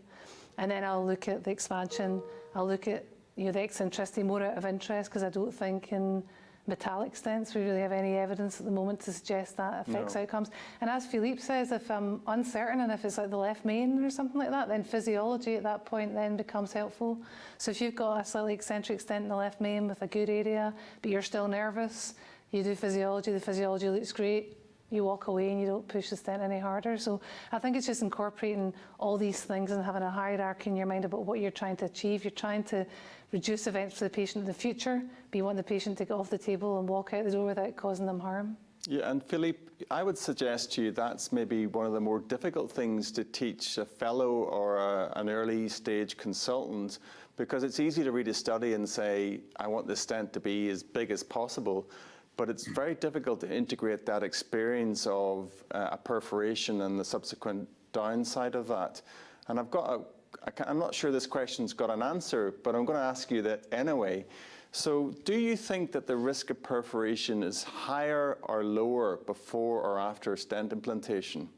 and then I'll look at the expansion. I'll look at, you know, the eccentricity more out of interest, because I don't think in metallic stents we really have any evidence at the moment to suggest that affects outcomes. And as Philippe says, if I'm uncertain and if it's like the left main or something like that, then physiology at that point then becomes helpful. So if you've got a slightly eccentric stent in the left main with a good area, but you're still nervous, you do physiology, the physiology looks great, you walk away and you don't push the stent any harder. So I think it's just incorporating all these things and having a hierarchy in your mind about what you're trying to achieve. You're trying to reduce events for the patient in the future, but you want the patient to get off the table and walk out the door without causing them harm. Yeah, and Philippe, I would suggest to you that's maybe one of the more difficult things to teach a fellow or an early stage consultant, because it's easy to read a study and say, I want the stent to be as big as possible. But it's very difficult to integrate that experience of a perforation and the subsequent downside of that. And I'm not sure this question's got an answer, but I'm going to ask you that anyway. So do you think that the risk of perforation is higher or lower before or after stent implantation?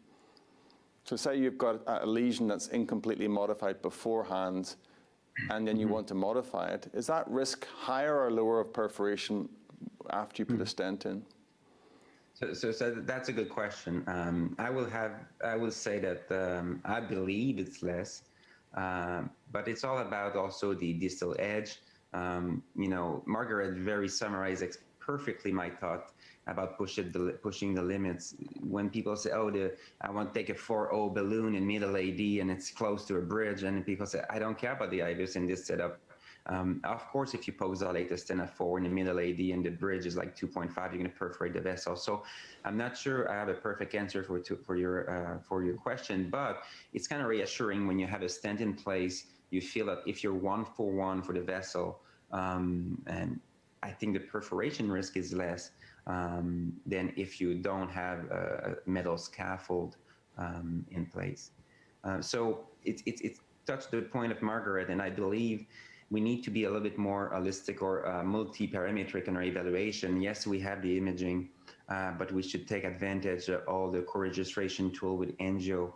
So say you've got a lesion that's incompletely modified beforehand, and then you want to modify it. Is that risk higher or lower of perforation after you put a stent in? So that's a good question. I will say that I believe it's less, but it's all about also the distal edge. You know, Margaret very summarized perfectly my thought about pushing the limits. When people say, oh, I want to take a 4.0 balloon in middle AD and it's close to a bridge, and people say, I don't care about the IVUS in this setup. Of course, if you dilate a stent at 4 in the middle AD and the bridge is like 2.5, you're going to perforate the vessel. So I'm not sure I have a perfect answer for your question, but it's kind of reassuring when you have a stent in place. You feel that if you're 1-for-1 for the vessel, and I think the perforation risk is less than if you don't have a metal scaffold in place. So it's touched the point of Margaret, and I believe we need to be a little bit more holistic or multi-parametric in our evaluation. Yes, we have the imaging, but we should take advantage of all the co-registration tool with angio,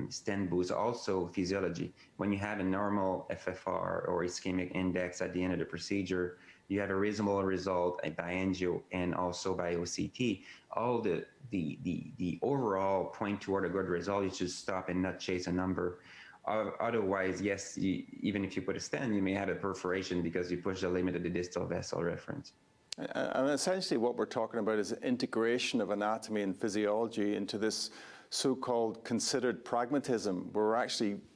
stent boost, also physiology. When you have a normal FFR or ischemic index at the end of the procedure, you have a reasonable result by angio and also by OCT. All the overall point toward a good result, you should stop and not chase a number. Otherwise, yes, even if you put a stent, you may have a perforation because you push the limit of the distal vessel reference. And essentially what we're talking about is integration of anatomy and physiology into this so-called considered pragmatism, where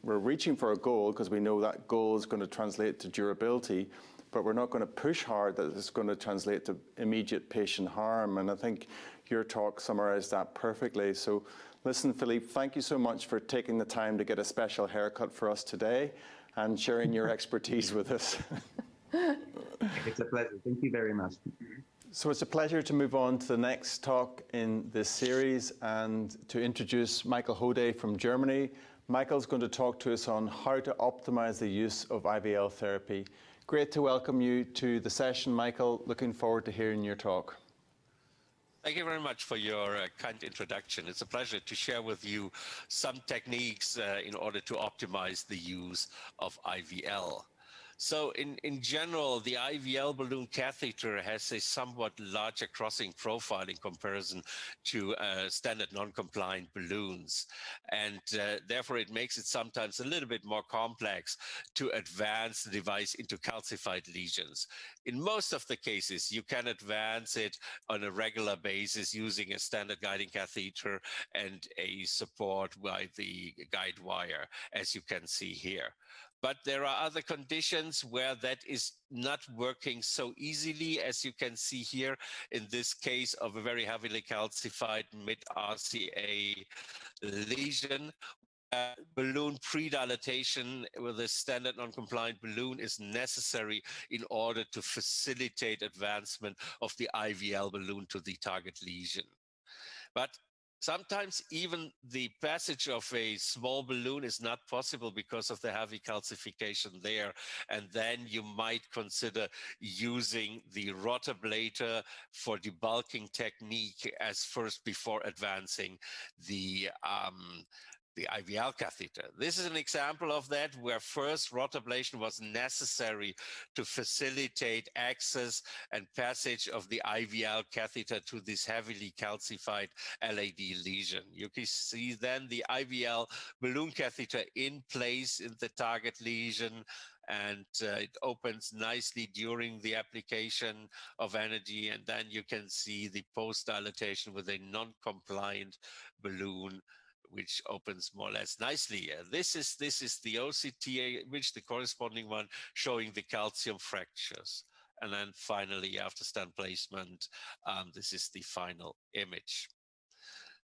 we're reaching for a goal because we know that goal is going to translate to durability, but we're not going to push hard that it's going to translate to immediate patient harm. And I think your talk summarized that perfectly. So listen, Philippe, thank you so much for taking the time to get a special haircut for us today and sharing your expertise with us. It's a pleasure. Thank you very much. So it's a pleasure to move on to the next talk in this series and to introduce Michael Haude from Germany. Michael's going to talk to us on how to optimize the use of IVL therapy. Great to welcome you to the session, Michael. Looking forward to hearing your talk. Thank you very much for your kind introduction. It's a pleasure to share with you some techniques in order to optimize the use of IVL. So in general, the IVL balloon catheter has a somewhat larger crossing profile in comparison to standard non-compliant balloons. And therefore, it makes it sometimes a little bit more complex to advance the device into calcified lesions. In most of the cases, you can advance it on a regular basis using a standard guiding catheter and a support by the guide wire, as you can see here. But there are other conditions where that is not working so easily, as you can see here in this case of a very heavily calcified mid-RCA lesion, balloon pre-dilatation with a standard non-compliant balloon is necessary in order to facilitate advancement of the IVL balloon to the target lesion. But sometimes even the passage of a small balloon is not possible because of the heavy calcification there. And then you might consider using the rotablator for debulking technique as first before advancing the IVL catheter. This is an example of that, where first rotablation was necessary to facilitate access and passage of the IVL catheter to this heavily calcified LAD lesion. You can see then the IVL balloon catheter in place in the target lesion, and it opens nicely during the application of energy, and then you can see the post-dilatation with a non-compliant balloon which opens more or less nicely. This is the OCT image, the corresponding one, showing the calcium fractures. And then finally, after stent placement, this is the final image.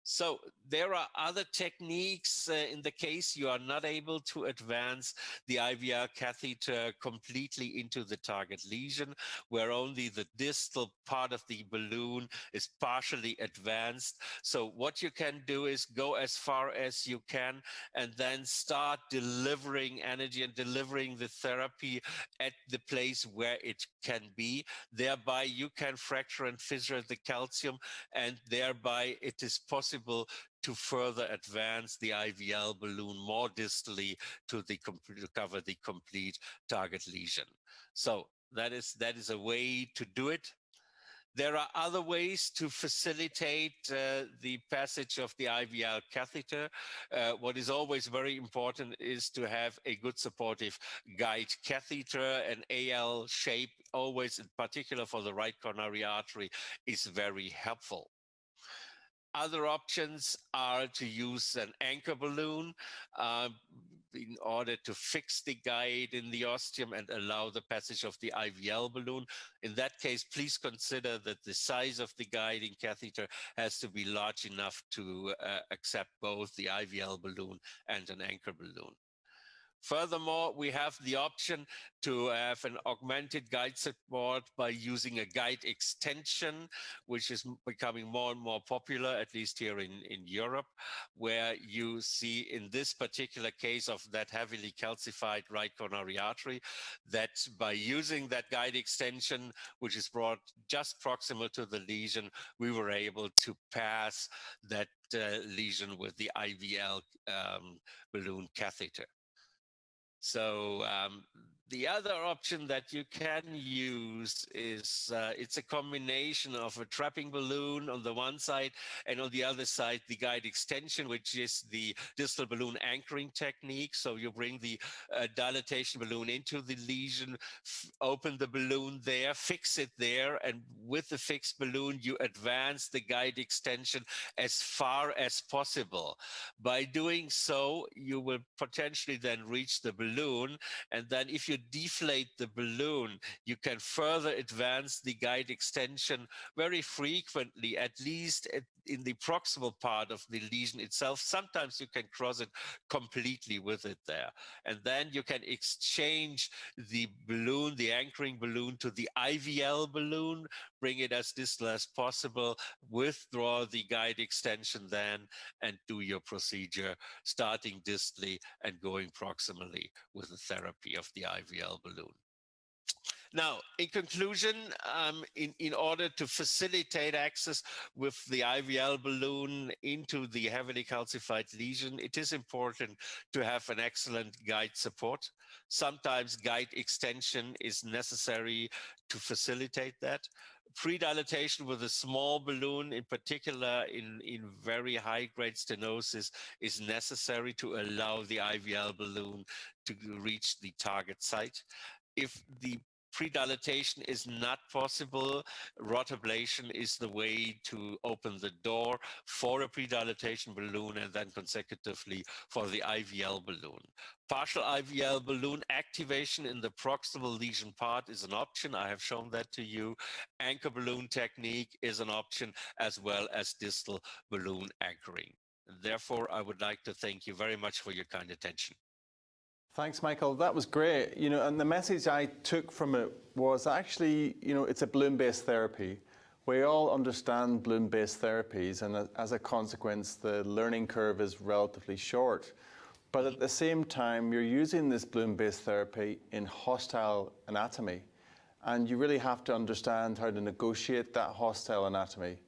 So there are other techniques in the case you are not able to advance the IVL catheter completely into the target lesion, where only the distal part of the balloon is partially advanced. So what you can do is go as far as you can and then start delivering energy and delivering the therapy at the place where it can be. Thereby you can fracture and fissure the calcium, and thereby it is possible to further advance the IVL balloon more distally to cover the complete target lesion. So that is a way to do it. There are other ways to facilitate the passage of the IVL catheter. What is always very important is to have a good supportive guide catheter. An AL shape, always in particular for the right coronary artery, is very helpful. Other options are to use an anchor balloon in order to fix the guide in the ostium and allow the passage of the IVL balloon. In that case, please consider that the size of the guiding catheter has to be large enough to accept both the IVL balloon and an anchor balloon. Furthermore, we have the option to have an augmented guide support by using a guide extension, which is becoming more and more popular, at least here in Europe, where you see in this particular case of that heavily calcified right coronary artery, that by using that guide extension, which is brought just proximal to the lesion, we were able to pass that lesion with the IVL balloon catheter. So the other option that you can use is it's a combination of a trapping balloon on the one side and on the other side the guide extension, which is the distal balloon anchoring technique. So you bring the dilatation balloon into the lesion, open the balloon there, fix it there, and with the fixed balloon you advance the guide extension as far as possible. By doing so, you will potentially then reach the balloon, and then if you deflate the balloon, you can further advance the guide extension very frequently, at least in the proximal part of the lesion itself. Sometimes you can cross it completely with it there. And then you can exchange the balloon, the anchoring balloon, to the IVL balloon, bring it as distal as possible, withdraw the guide extension then, and do your procedure starting distally and going proximally with the therapy of the IVL balloon. Now, in conclusion, in order to facilitate access with the IVL balloon into the heavily calcified lesion, it is important to have an excellent guide support. Sometimes guide extension is necessary to facilitate that. Pre-dilatation with a small balloon, in particular in very high-grade stenosis, is necessary to allow the IVL balloon to reach the target site. If the pre-dilatation is not possible, rotablation is the way to open the door for a pre-dilatation balloon and then consecutively for the IVL balloon. Partial IVL balloon activation in the proximal lesion part is an option. I have shown that to you. Anchor balloon technique is an option, as well as distal balloon anchoring. Therefore, I would like to thank you very much for your kind attention. Thanks, Michael. That was great. And the message I took from it was actually, it's a balloon-based therapy. We all understand balloon-based therapies, and as a consequence, the learning curve is relatively short. But at the same time, you're using this balloon-based therapy in hostile anatomy, and you really have to understand how to negotiate that hostile anatomy.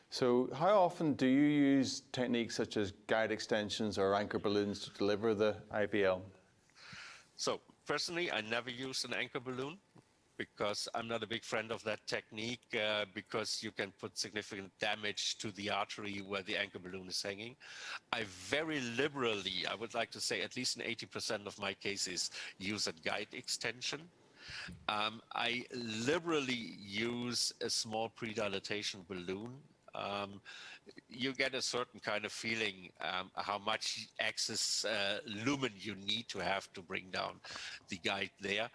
So how often do you use techniques such as guide extensions or anchor balloons to deliver the IVL? So personally, I never use an anchor balloon because I'm not a big friend of that technique because you can put significant damage to the artery where the anchor balloon is hanging. I very liberally, I would like to say at least in 80% of my cases, use a guide extension. I liberally use a small pre-dilatation balloon. You get a certain kind of feeling how much excess lumen you need to have to bring down the guide there.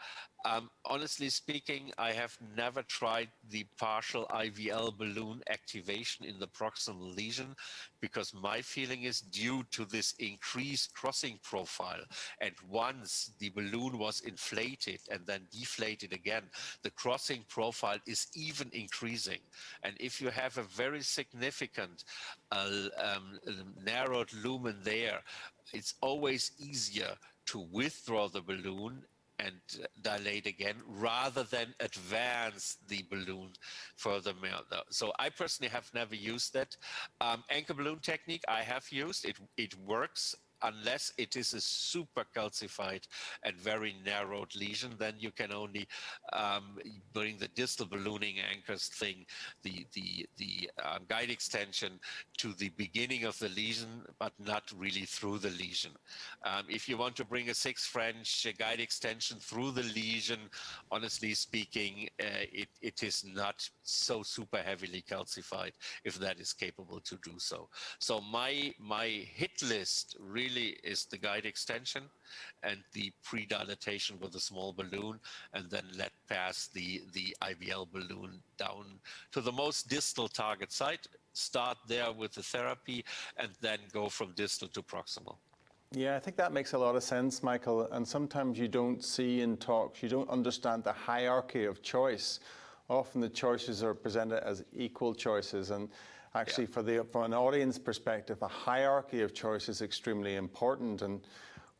Honestly speaking, I have never tried the partial IVL balloon activation in the proximal lesion because my feeling is due to this increased crossing profile. And once the balloon was inflated and then deflated again, the crossing profile is even increasing. And if you have a very significant narrowed lumen there, it's always easier to withdraw the balloon and dilate again rather than advance the balloon further. So I personally have never used that. Anchor balloon technique I have used. It works unless it is a super calcified and very narrowed lesion. Then you can only bring the distal ballooning anchors thing, the guide extension to the beginning of the lesion, but not really through the lesion. If you want to bring a 6 French guide extension through the lesion, honestly speaking, it is not so super heavily calcified if that is capable to do so. So my hit list really is the guide extension and the pre-dilatation with a small balloon, and then let pass the IVL balloon down to the most distal target site, start there with the therapy, and then go from distal to proximal. Yeah, I think that makes a lot of sense, Michael. And sometimes you don't see in talks, you don't understand the hierarchy of choice. Often the choices are presented as equal choices, and actually, from an audience perspective, a hierarchy of choice is extremely important. And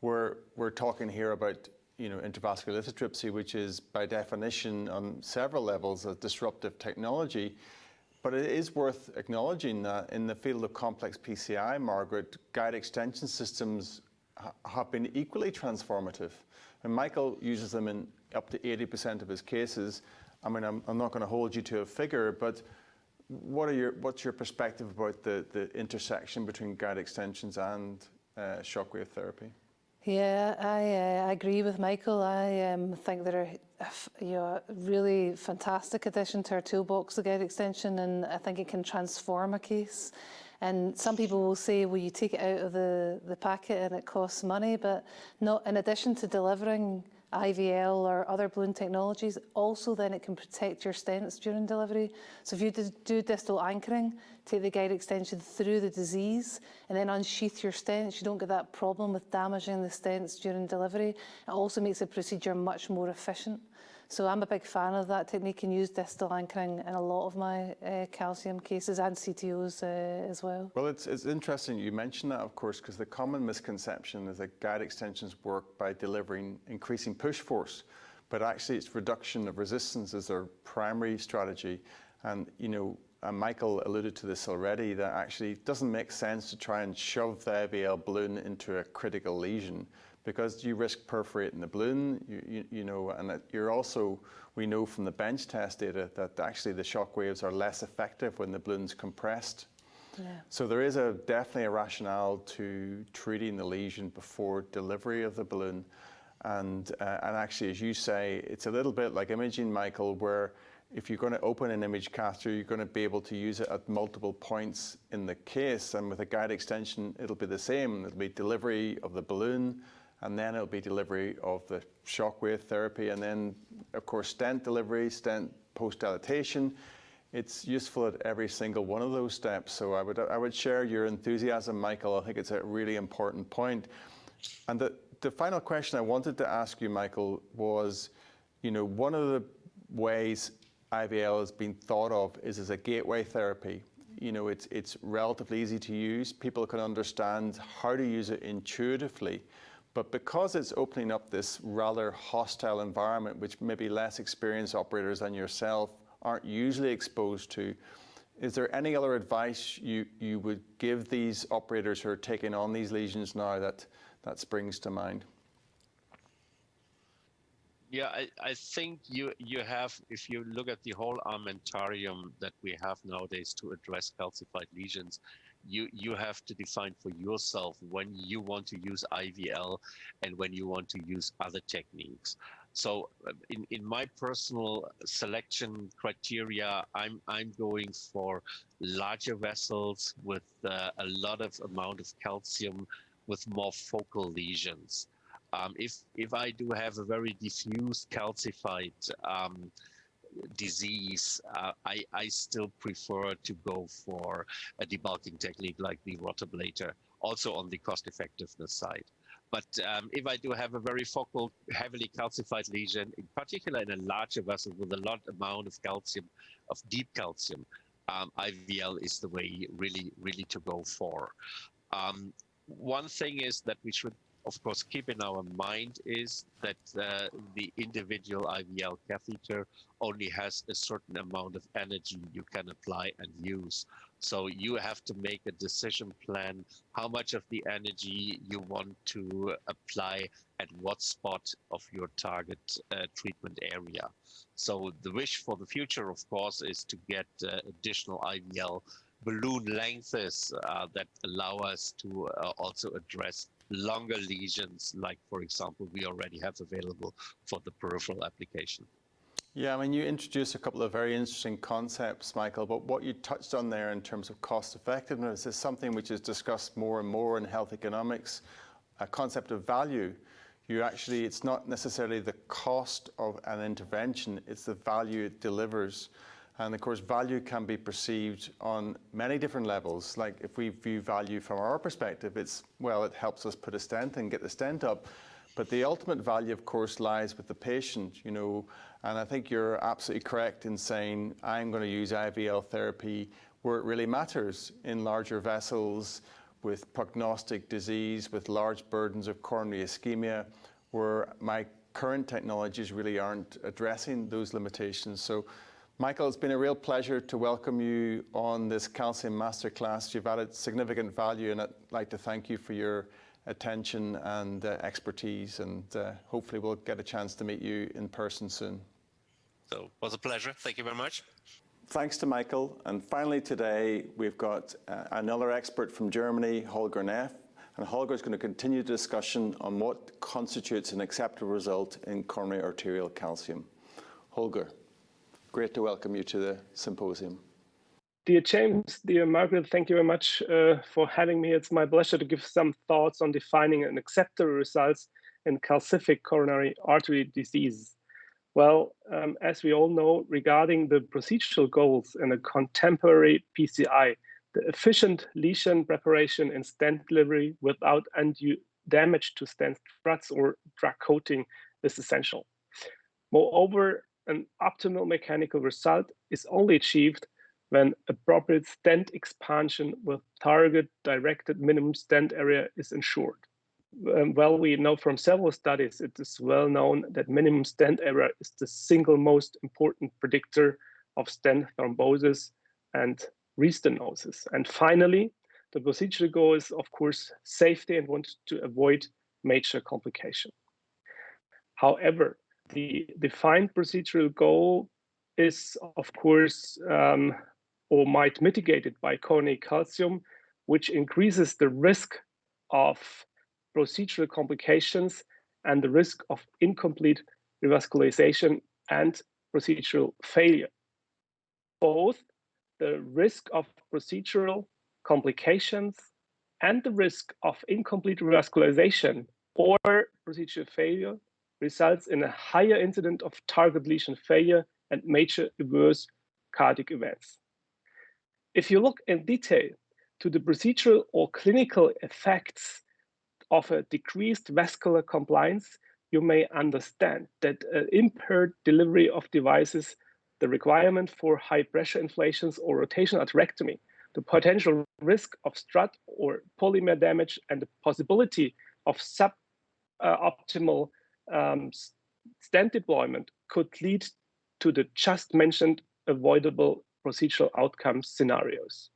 we're talking here about intravascular lithotripsy, which is by definition on several levels a disruptive technology. But it is worth acknowledging that in the field of complex PCI, Margaret, guide extension systems have been equally transformative. And Michael uses them in up to 80% of his cases. I mean, I'm not going to hold you to a figure, but what's your perspective about the intersection between guide extensions and shockwave therapy? Yeah, I agree with Michael. I think they're a really fantastic addition to our toolbox, the guide extension, and I think it can transform a case. And some people will say, well, you take it out of the packet and it costs money, but not in addition to delivering IVL or other balloon technologies, also then it can protect your stents during delivery. So if you do distal anchoring, take the guide extension through the disease and then unsheath your stents, you don't get that problem with damaging the stents during delivery. It also makes the procedure much more efficient. So I'm a big fan of that technique and use distal anchoring in a lot of my calcium cases and CTOs as well. Well, it's interesting you mentioned that, of course, because the common misconception is that guide extensions work by delivering increasing push force, but actually it's reduction of resistance is their primary strategy. And, Michael alluded to this already, that actually it doesn't make sense to try and shove the IVL balloon into a critical lesion, because you risk perforating the balloon, and that you're also, we know from the bench test data that actually the shock waves are less effective when the balloon's compressed. Yeah. So there is definitely a rationale to treating the lesion before delivery of the balloon. And actually, as you say, it's a little bit like imaging, Michael, where if you're going to open an image catheter, you're going to be able to use it at multiple points in the case. And with a guide extension, it'll be the same. It'll be delivery of the balloon, and then it'll be delivery of the shockwave therapy, and then, of course, stent delivery, stent post-dilatation. it's useful at every single one of those steps. So I would share your enthusiasm, Michael. I think it's a really important point. And the final question I wanted to ask you, Michael, was, one of the ways IVL has been thought of is as a gateway therapy. It's relatively easy to use. People can understand how to use it intuitively. But because it's opening up this rather hostile environment, which maybe less experienced operators than yourself aren't usually exposed to, is there any other advice you would give these operators who are taking on these lesions now that springs to mind? Yeah, I think you have, if you look at the whole armamentarium that we have nowadays to address calcified lesions, you have to define for yourself when you want to use IVL and when you want to use other techniques. So in my personal selection criteria, I'm going for larger vessels with a lot of amount of calcium with more focal lesions. If I do have a very diffuse calcified disease, I still prefer to go for a debulking technique like the rotablator, also on the cost effectiveness side. But if I do have a very focal, heavily calcified lesion, in particular in a larger vessel with a lot amount of calcium, of deep calcium, IVL is the way really to go for. One thing is that we should, of course, keep in our mind is that the individual IVL catheter only has a certain amount of energy you can apply and use. So you have to make a decision plan how much of the energy you want to apply at what spot of your target treatment area. So the wish for the future, of course, is to get additional IVL balloon lengths that allow us to also address longer lesions, like, for example, we already have available for the peripheral application. Yeah, I mean, you introduced a couple of very interesting concepts, Michael, but what you touched on there in terms of cost effectiveness is something which is discussed more and more in health economics, a concept of value. It's not necessarily the cost of an intervention, it's the value it delivers. And of course, value can be perceived on many different levels. Like if we view value from our perspective, it helps us put a stent and get the stent up. But the ultimate value, of course, lies with the patient, and I think you're absolutely correct in saying, I'm going to use IVL therapy where it really matters, in larger vessels, with prognostic disease, with large burdens of coronary ischemia, where my current technologies really aren't addressing those limitations. So, Michael, it's been a real pleasure to welcome you on this Calcium Masterclass. You've added significant value, and I'd like to thank you for your attention and expertise, and hopefully we'll get a chance to meet you in person soon. So it was a pleasure. Thank you very much. Thanks to Michael. And finally today, we've got another expert from Germany, Holger, and Holger is going to continue the discussion on what constitutes an acceptable result in coronary arterial calcium. Holger, great to welcome you to the symposium. Dear James, dear Margaret, thank you very much for having me. It's my pleasure to give some thoughts on defining an acceptable results in calcific coronary artery disease. Well, as we all know, regarding the procedural goals in a contemporary PCI, the efficient lesion preparation and stent delivery without undue damage to stent struts or drug coating is essential. Moreover, an optimal mechanical result is only achieved when appropriate stent expansion with target-directed minimum stent area is ensured. Well, we know from several studies, it is well known that minimum stent area is the single most important predictor of stent thrombosis and restenosis. And finally, the procedural goal is, of course, safety and want to avoid major complication. However, the defined procedural goal is, of course, or might mitigate it by coronary calcium, which increases the risk of procedural complications and the risk of incomplete revascularization and procedural failure. Both the risk of procedural complications and the risk of incomplete revascularization or procedural failure results in a higher incidence of target lesion failure and major IVUS cardiac events. If you look in detail to the procedural or clinical effects of a decreased vascular compliance, you may understand that impaired delivery of devices, the requirement for high pressure inflations or rotational atherectomy, the potential risk of strut or polymer damage, and the possibility of suboptimal stent deployment could lead to the just mentioned avoidable procedural outcome scenarios.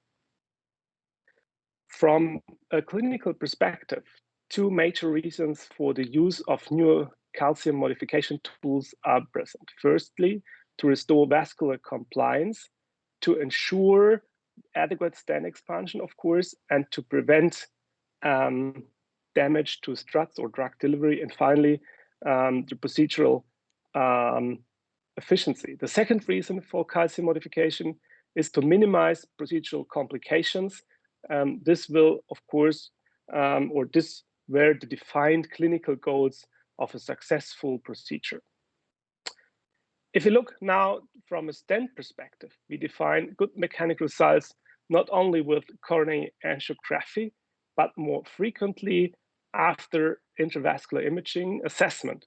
From a clinical perspective, two major reasons for the use of newer calcium modification tools are present. Firstly, to restore vascular compliance, to ensure adequate stent expansion, of course, and to prevent damage to struts or drug delivery, and finally, the procedural efficiency. The second reason for calcium modification is to minimize procedural complications. This will, of course, this were the defined clinical goals of a successful procedure. If you look now from a stent perspective, we define good mechanical results not only with coronary angiography, but more frequently after intravascular imaging assessment.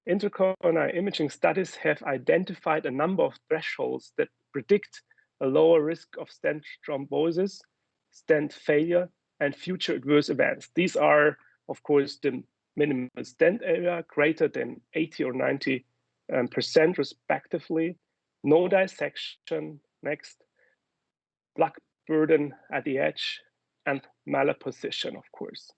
Intracoronary imaging studies have identified a number of thresholds that predict a lower risk of stent thrombosis, stent failure, and future adverse events. These are, of course, the minimal stent area greater than 80 or 90% respectively, no dissection, next, plaque burden at the edge, and malposition, of course.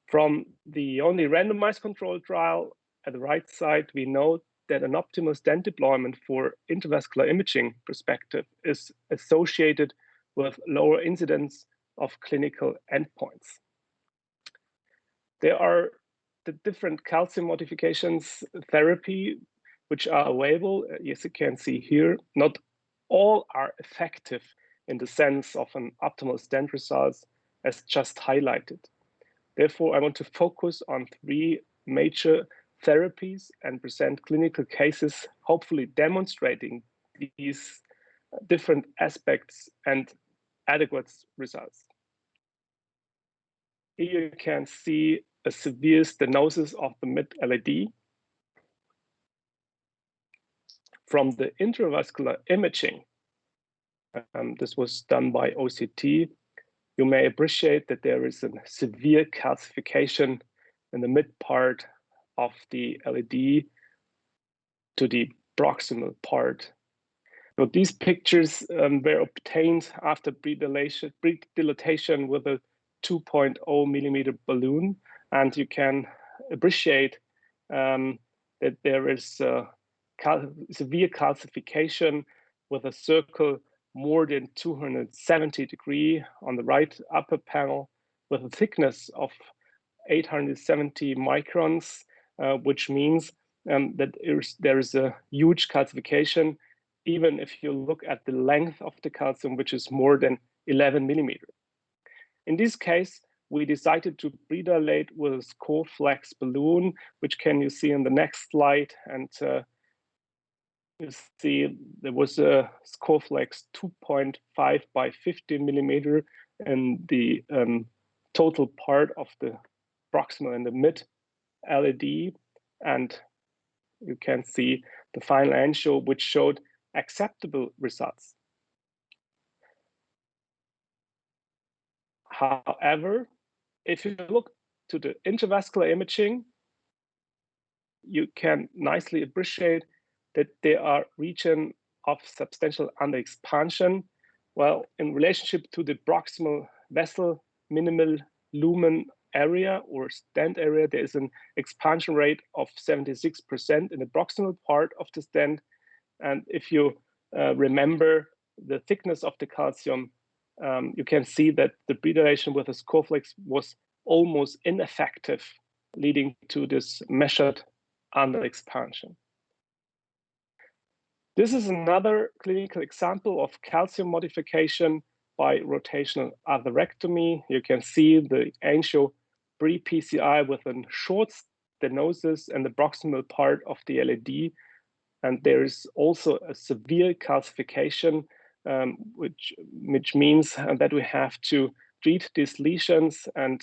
From the only randomized controlled trial at the right side, we note that an optimal stent deployment for intravascular imaging perspective is associated with lower incidence of clinical endpoints. There are the different calcium modifications therapy which are available, as you can see here. Not all are effective in the sense of an optimal stent results as just highlighted. Therefore, I want to focus on three major therapies and present clinical cases, hopefully demonstrating these different aspects and adequate results. Here you can see a severe stenosis of the mid-LAD. From the intravascular imaging, this was done by OCT, you may appreciate that there is a severe calcification in the mid part of the LAD to the proximal part. So these pictures were obtained after pre-dilatation with a 2.0 millimeter balloon, and you can appreciate that there is severe calcification with a circle more than 270 degrees on the right upper panel with a thickness of 870 microns, which means that there is a huge calcification, even if you look at the length of the calcium, which is more than 11 millimeters. In this case, we decided to predilate with a Scoreflex balloon, which you see in the next slide. And you see there was a Scoreflex 2.5 by 50 millimeter in the total part of the proximal and the mid LAD. And you can see the final angio, which showed acceptable results. However, if you look to the intravascular imaging, you can nicely appreciate that there are regions of substantial underexpansion. Well, in relationship to the proximal vessel minimal lumen area or stent area, there is an expansion rate of 76% in the proximal part of the stent. And if you remember the thickness of the calcium, you can see that the predilation with a Scoreflex was almost ineffective, leading to this measured underexpansion. This is another clinical example of calcium modification by rotational atherectomy. You can see the angio pre-PCI with a short stenosis in the proximal part of the LAD, And there is also a severe calcification, which means that we have to treat these lesions. And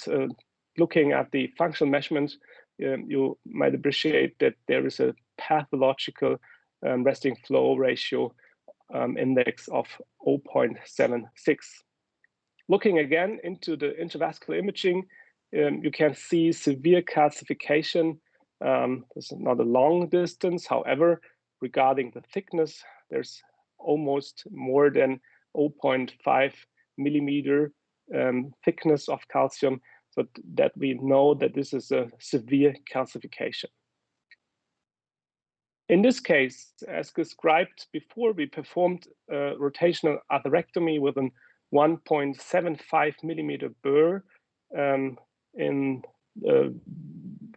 looking at the functional measurement, you might appreciate that there is a pathological resting flow ratio index of 0.76. Looking again into the intravascular imaging, you can see severe calcification. This is not a long distance. However, regarding the thickness, there's almost more than 0.5 millimeter thickness of calcium, so that we know that this is a severe calcification. In this case, as described before, we performed a rotational atherectomy with an 1.75 millimeter burr in a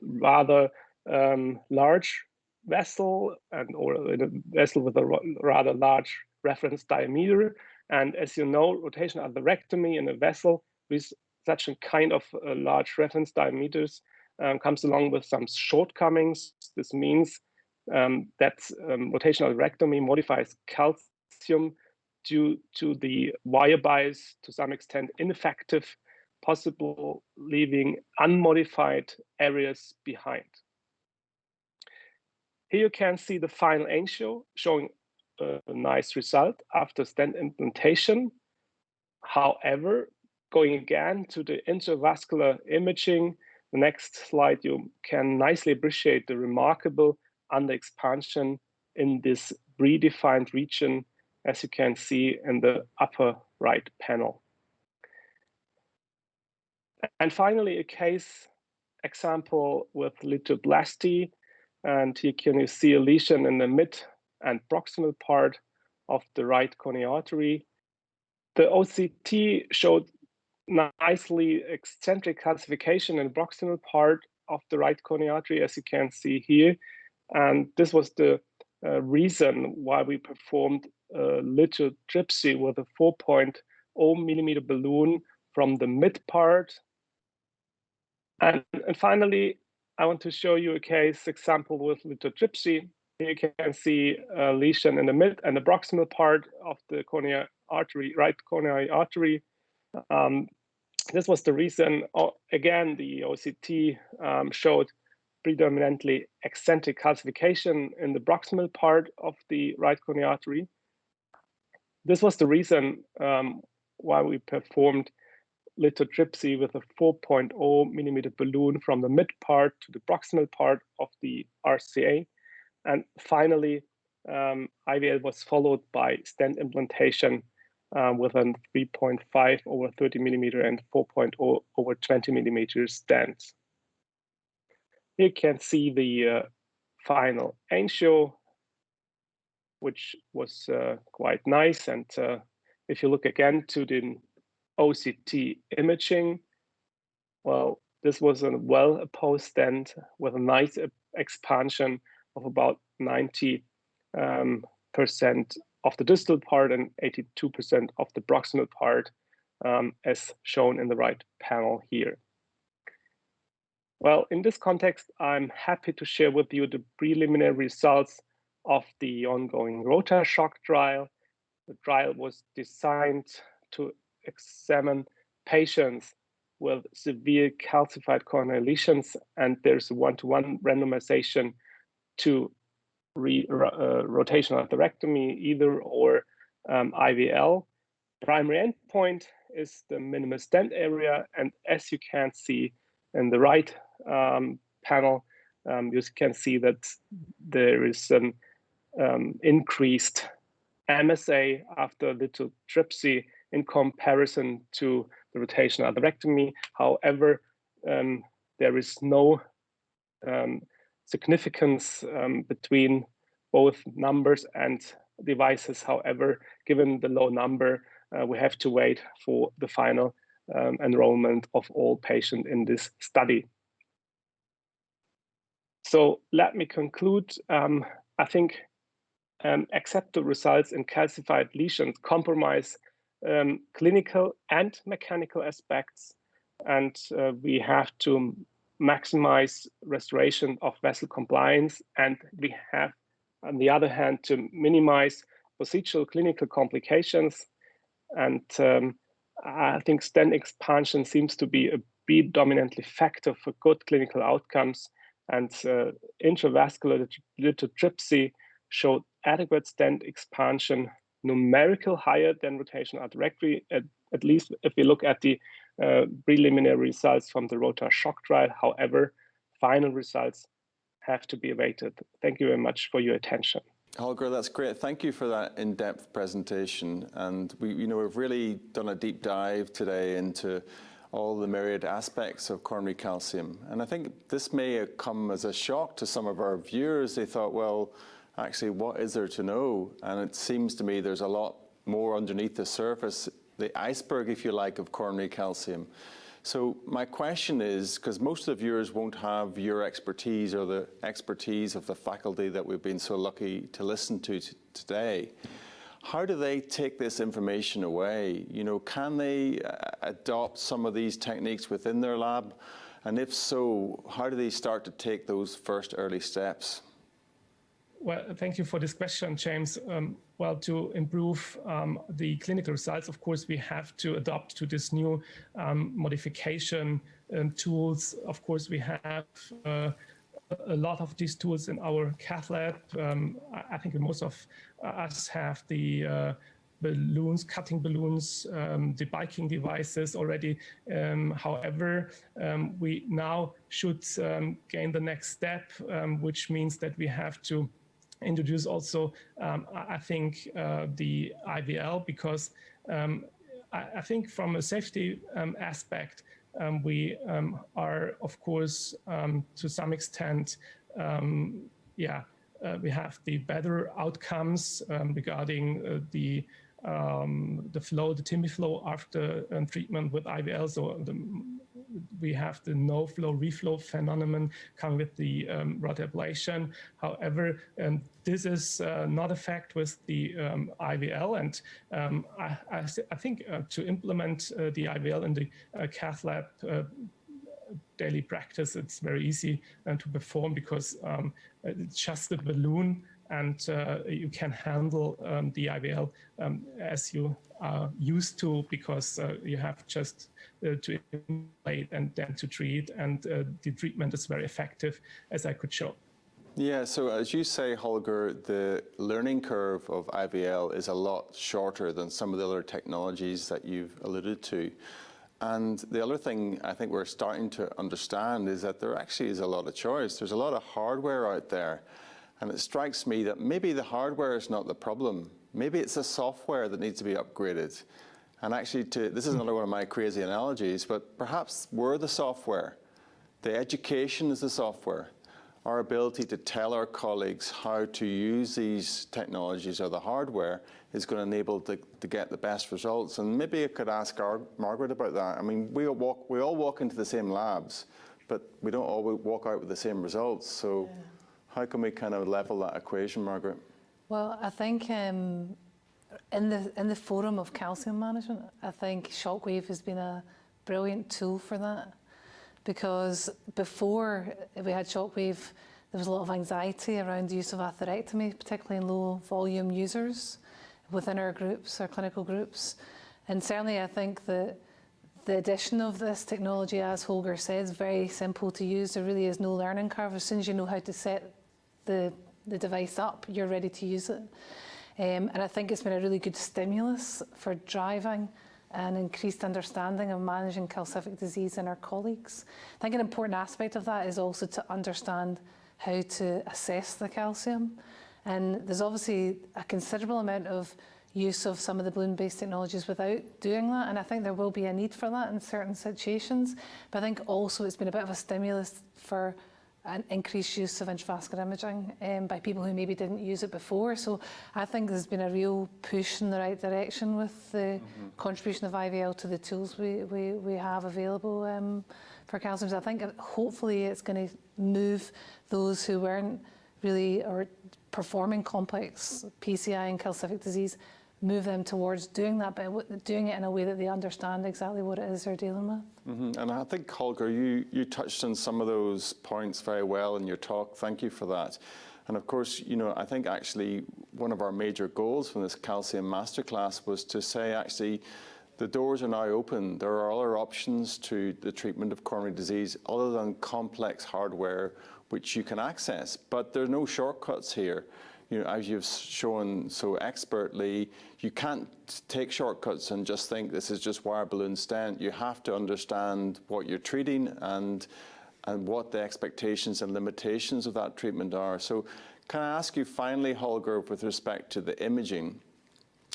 rather large vessel, or in a vessel with a rather large reference diameter. And as you know, rotational atherectomy in a vessel with such a kind of large reference diameters comes along with some shortcomings. This means that rotational atherectomy modifies calcium due to the wire bias, to some extent ineffective, possible leaving unmodified areas behind. Here you can see the final angio showing a nice result after stent implantation. However, going again to the intravascular imaging, the next slide, you can nicely appreciate the remarkable underexpansion in this redefined region, as you can see in the upper right panel. And finally, a case example with lithoplasty. And here can you see a lesion in the mid and proximal part of the right coronary artery. The OCT showed nicely eccentric calcification in the proximal part of the right coronary artery, as you can see here. And this was the reason why we performed lithotripsy with a 4.0 millimeter balloon from the mid part. And finally, I want to show you a case example with lithotripsy. Here you can see a lesion in the mid and the proximal part of the coronary artery, right coronary artery. This was the reason, again, the OCT showed predominantly eccentric calcification in the proximal part of the right coronary artery. This was the reason why we performed lithotripsy with a 4.0 millimeter balloon from the mid part to the proximal part of the RCA. And finally, IVL was followed by stent implantation with a 3.5 over 30 millimeter and 4.0 over 20 millimeter stents. Here you can see the final angio, which was quite nice. And if you look again to the OCT imaging, well, this was a well-opposed stent with a nice expansion of about 90% of the distal part and 82% of the proximal part, as shown in the right panel here. Well, in this context, I'm happy to share with you the preliminary results of the ongoing ROTA-SHOCK trial. The trial was designed to examine patients with severe calcified coronary lesions, and there's a one-to-one randomization to rotational atherectomy, either or IVL. Primary endpoint is the minimal stent area, and as you can see in the right panel, you can see that there is an increased MSA after lithotripsy in comparison to the rotational atherectomy. However, there is no significance between both numbers and devices. However, given the low number, we have to wait for the final enrollment of all patients in this study. So let me conclude. I think acceptable results in calcified lesions compromise clinical and mechanical aspects, and we have to maximize restoration of vessel compliance, and we have on the other hand, to minimize procedural clinical complications. And I think stent expansion seems to be a predominantly factor for good clinical outcomes. And intravascular lithotripsy showed adequate stent expansion, numerical higher than rotational arterectomy, at least if we look at the preliminary results from the ROTAR shock trial. However, final results have to be awaited. Thank you very much for your attention. Holger, that's great. Thank you for that in-depth presentation. And we've really done a deep dive today into all the myriad aspects of coronary calcium. And I think this may have come as a shock to some of our viewers. They thought, well, actually, what is there to know? And it seems to me there's a lot more underneath the surface, the iceberg, if you like, of coronary calcium. So my question is, because most of the viewers won't have your expertise or the expertise of the faculty that we've been so lucky to listen to today, how do they take this information away? Can they adopt some of these techniques within their lab? And if so, how do they start to take those first early steps? Well, thank you for this question, James. Well, to improve the clinical results, of course, we have to adopt to this new modification tools. Of course, we have a lot of these tools in our cath lab. I think most of us have the balloons, cutting balloons, the biking devices already. However, we now should gain the next step, which means that we have to introduce also, I think, the IVL, because I think from a safety aspect, we are, of course, to some extent, we have the better outcomes regarding the flow, the TIMI flow after treatment with IVL. So we have the no flow reflow phenomenon coming with the rod ablation. However, this is not a fact with the IVL, and I think to implement the IVL in the cath lab daily practice, it's very easy to perform, because it's just a balloon, and you can handle the IVL as you are used to, because you have just to inculate and then to treat, and the treatment is very effective, as I could show. Yeah, so as you say, Holger, the learning curve of IVL is a lot shorter than some of the other technologies that you've alluded to. And the other thing I think we're starting to understand is that there actually is a lot of choice. There's a lot of hardware out there. And it strikes me that maybe the hardware is not the problem. Maybe it's the software that needs to be upgraded. And actually, this is another one of my crazy analogies, but perhaps we're the software. The education is the software. Our ability to tell our colleagues how to use these technologies or the hardware is going to enable to get the best results. And maybe I could ask Margaret about that. I mean, we all walk into the same labs, but we don't all walk out with the same results. So how can we kind of level that equation, Margaret? Well, I think in the forum of calcium management, I think Shockwave has been a brilliant tool for that. Because before we had Shockwave, there was a lot of anxiety around the use of atherectomy, particularly in low volume users within our groups, our clinical groups. And certainly I think that the addition of this technology, as Holger said, is very simple to use. There really is no learning curve. As soon as you know how to set the device up, you're ready to use it. And I think it's been a really good stimulus for driving an increased understanding of managing calcific disease in our colleagues. I think an important aspect of that is also to understand how to assess the calcium. And there's obviously a considerable amount of use of some of the balloon-based technologies without doing that, and I think there will be a need for that in certain situations. But I think also it's been a bit of a stimulus for an increased use of intravascular imaging by people who maybe didn't use it before. So I think there's been a real push in the right direction with the contribution of IVL to the tools we have available for calcium. So I think hopefully it's going to move those who weren't really or performing complex PCI and calcific disease, move them towards doing that, but doing it in a way that they understand exactly what it is they're dealing with. And I think, Holger, you touched on some of those points very well in your talk. Thank you for that. And of course, I think actually one of our major goals from this calcium masterclass was to say actually the doors are now open. There are other options to the treatment of coronary disease other than complex hardware which you can access, but there are no shortcuts here. As you've shown so expertly, you can't take shortcuts and just think this is just wire balloon stent. You have to understand what you're treating and what the expectations and limitations of that treatment are. So can I ask you finally, Holger, with respect to the imaging,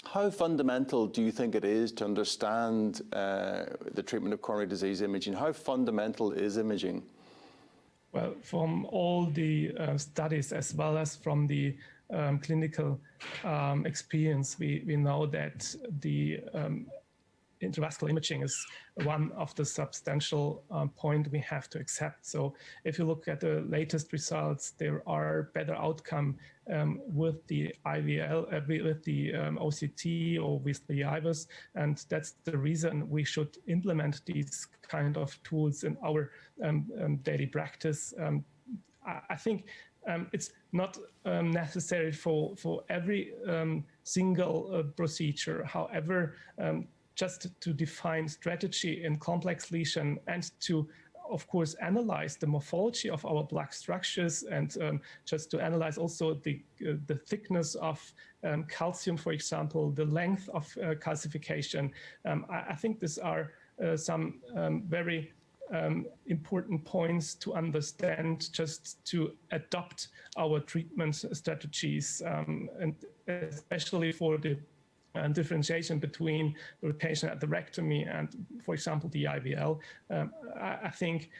how fundamental do you think it is to understand the treatment of coronary disease imaging? How fundamental is imaging? Well, from all the studies as well as from the clinical experience, we know that the intravascular imaging is one of the substantial point we have to accept. So if you look at the latest results, there are better outcome with the IVL, with the OCT or with the IVUS, and that's the reason we should implement these kind of tools in our daily practice. I think it's not necessary for every single procedure. However, just to define strategy in complex lesion and to, of course, analyze the morphology of our plaque structures and just to analyze also the thickness of calcium, for example, the length of calcification. I think these are some very important points to understand just to adopt our treatment strategies, and especially for the differentiation between the rotational atherectomy and, for example, the IVL. I think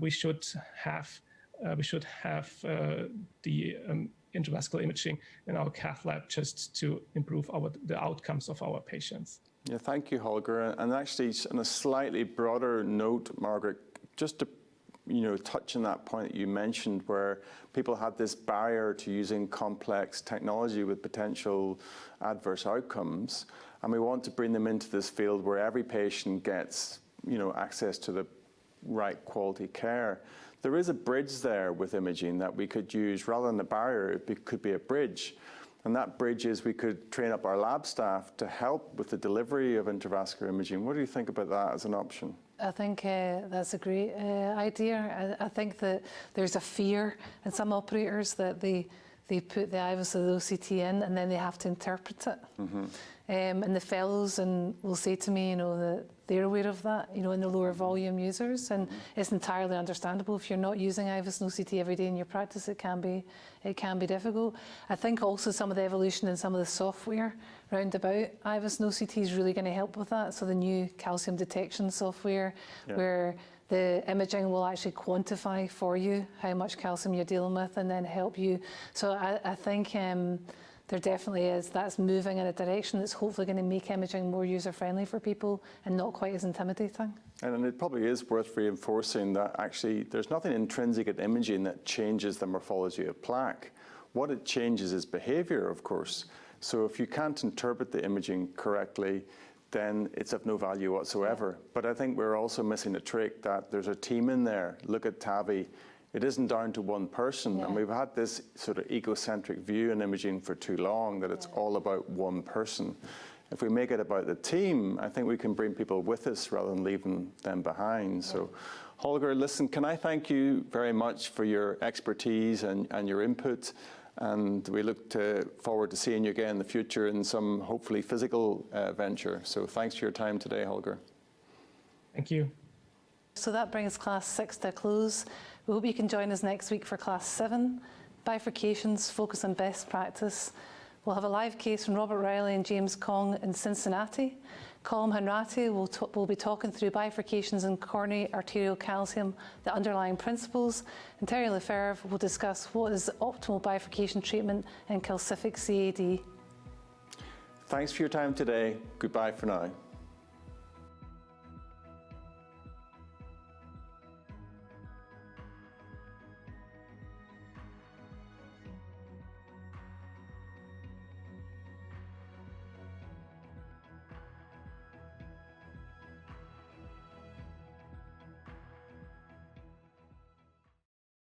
we should have the intravascular imaging in our cath lab just to improve the outcomes of our patients. Yeah, thank you, Holger. And actually, on a slightly broader note, Margaret, just to touch on that point that you mentioned, where people had this barrier to using complex technology with potential adverse outcomes, and we want to bring them into this field where every patient gets, access to the right quality care. There is a bridge there with imaging that we could use rather than a barrier. It could be a bridge. And that bridge is we could train up our lab staff to help with the delivery of intravascular imaging. What do you think about that as an option? I think that's a great idea. I think that there's a fear in some operators that they put the IVUS or the OCT in and then they have to interpret it. Mm-hmm. And the fellows will say to me, that they're aware of that, in the lower volume users, and it's entirely understandable. If you're not using IVUS and OCT every day in your practice, it can be difficult. I think also some of the evolution in some of the software round about IVUS and OCT is really going to help with that. So the new calcium detection software, where the imaging will actually quantify for you how much calcium you're dealing with and then help you. So I think there definitely is. That's moving in a direction that's hopefully going to make imaging more user-friendly for people and not quite as intimidating. And it probably is worth reinforcing that actually there's nothing intrinsic in imaging that changes the morphology of plaque. What it changes is behavior, of course. So if you can't interpret the imaging correctly, then it's of no value whatsoever. Yeah. But I think we're also missing a trick that there's a team in there. Look at TAVI. It isn't down to one person. Yeah. And we've had this sort of egocentric view in imaging for too long that it's all about one person. If we make it about the team, I think we can bring people with us rather than leaving them behind. So, Holger, listen, can I thank you very much for your expertise and your input. And we look forward to seeing you again in the future in some hopefully physical venture. So thanks for your time today, Holger. Thank you. So that brings Class 6 to a close. We hope you can join us next week for Class 7, Bifurcations, Focus on Best Practice. We'll have a live case from Robert Riley and James Kong in Cincinnati. Colm Hanratty will be talking through bifurcations in coronary arterial calcium, the underlying principles. And Terry Lefebvre will discuss what is the optimal bifurcation treatment in calcific CAD. Thanks for your time today. Goodbye for now.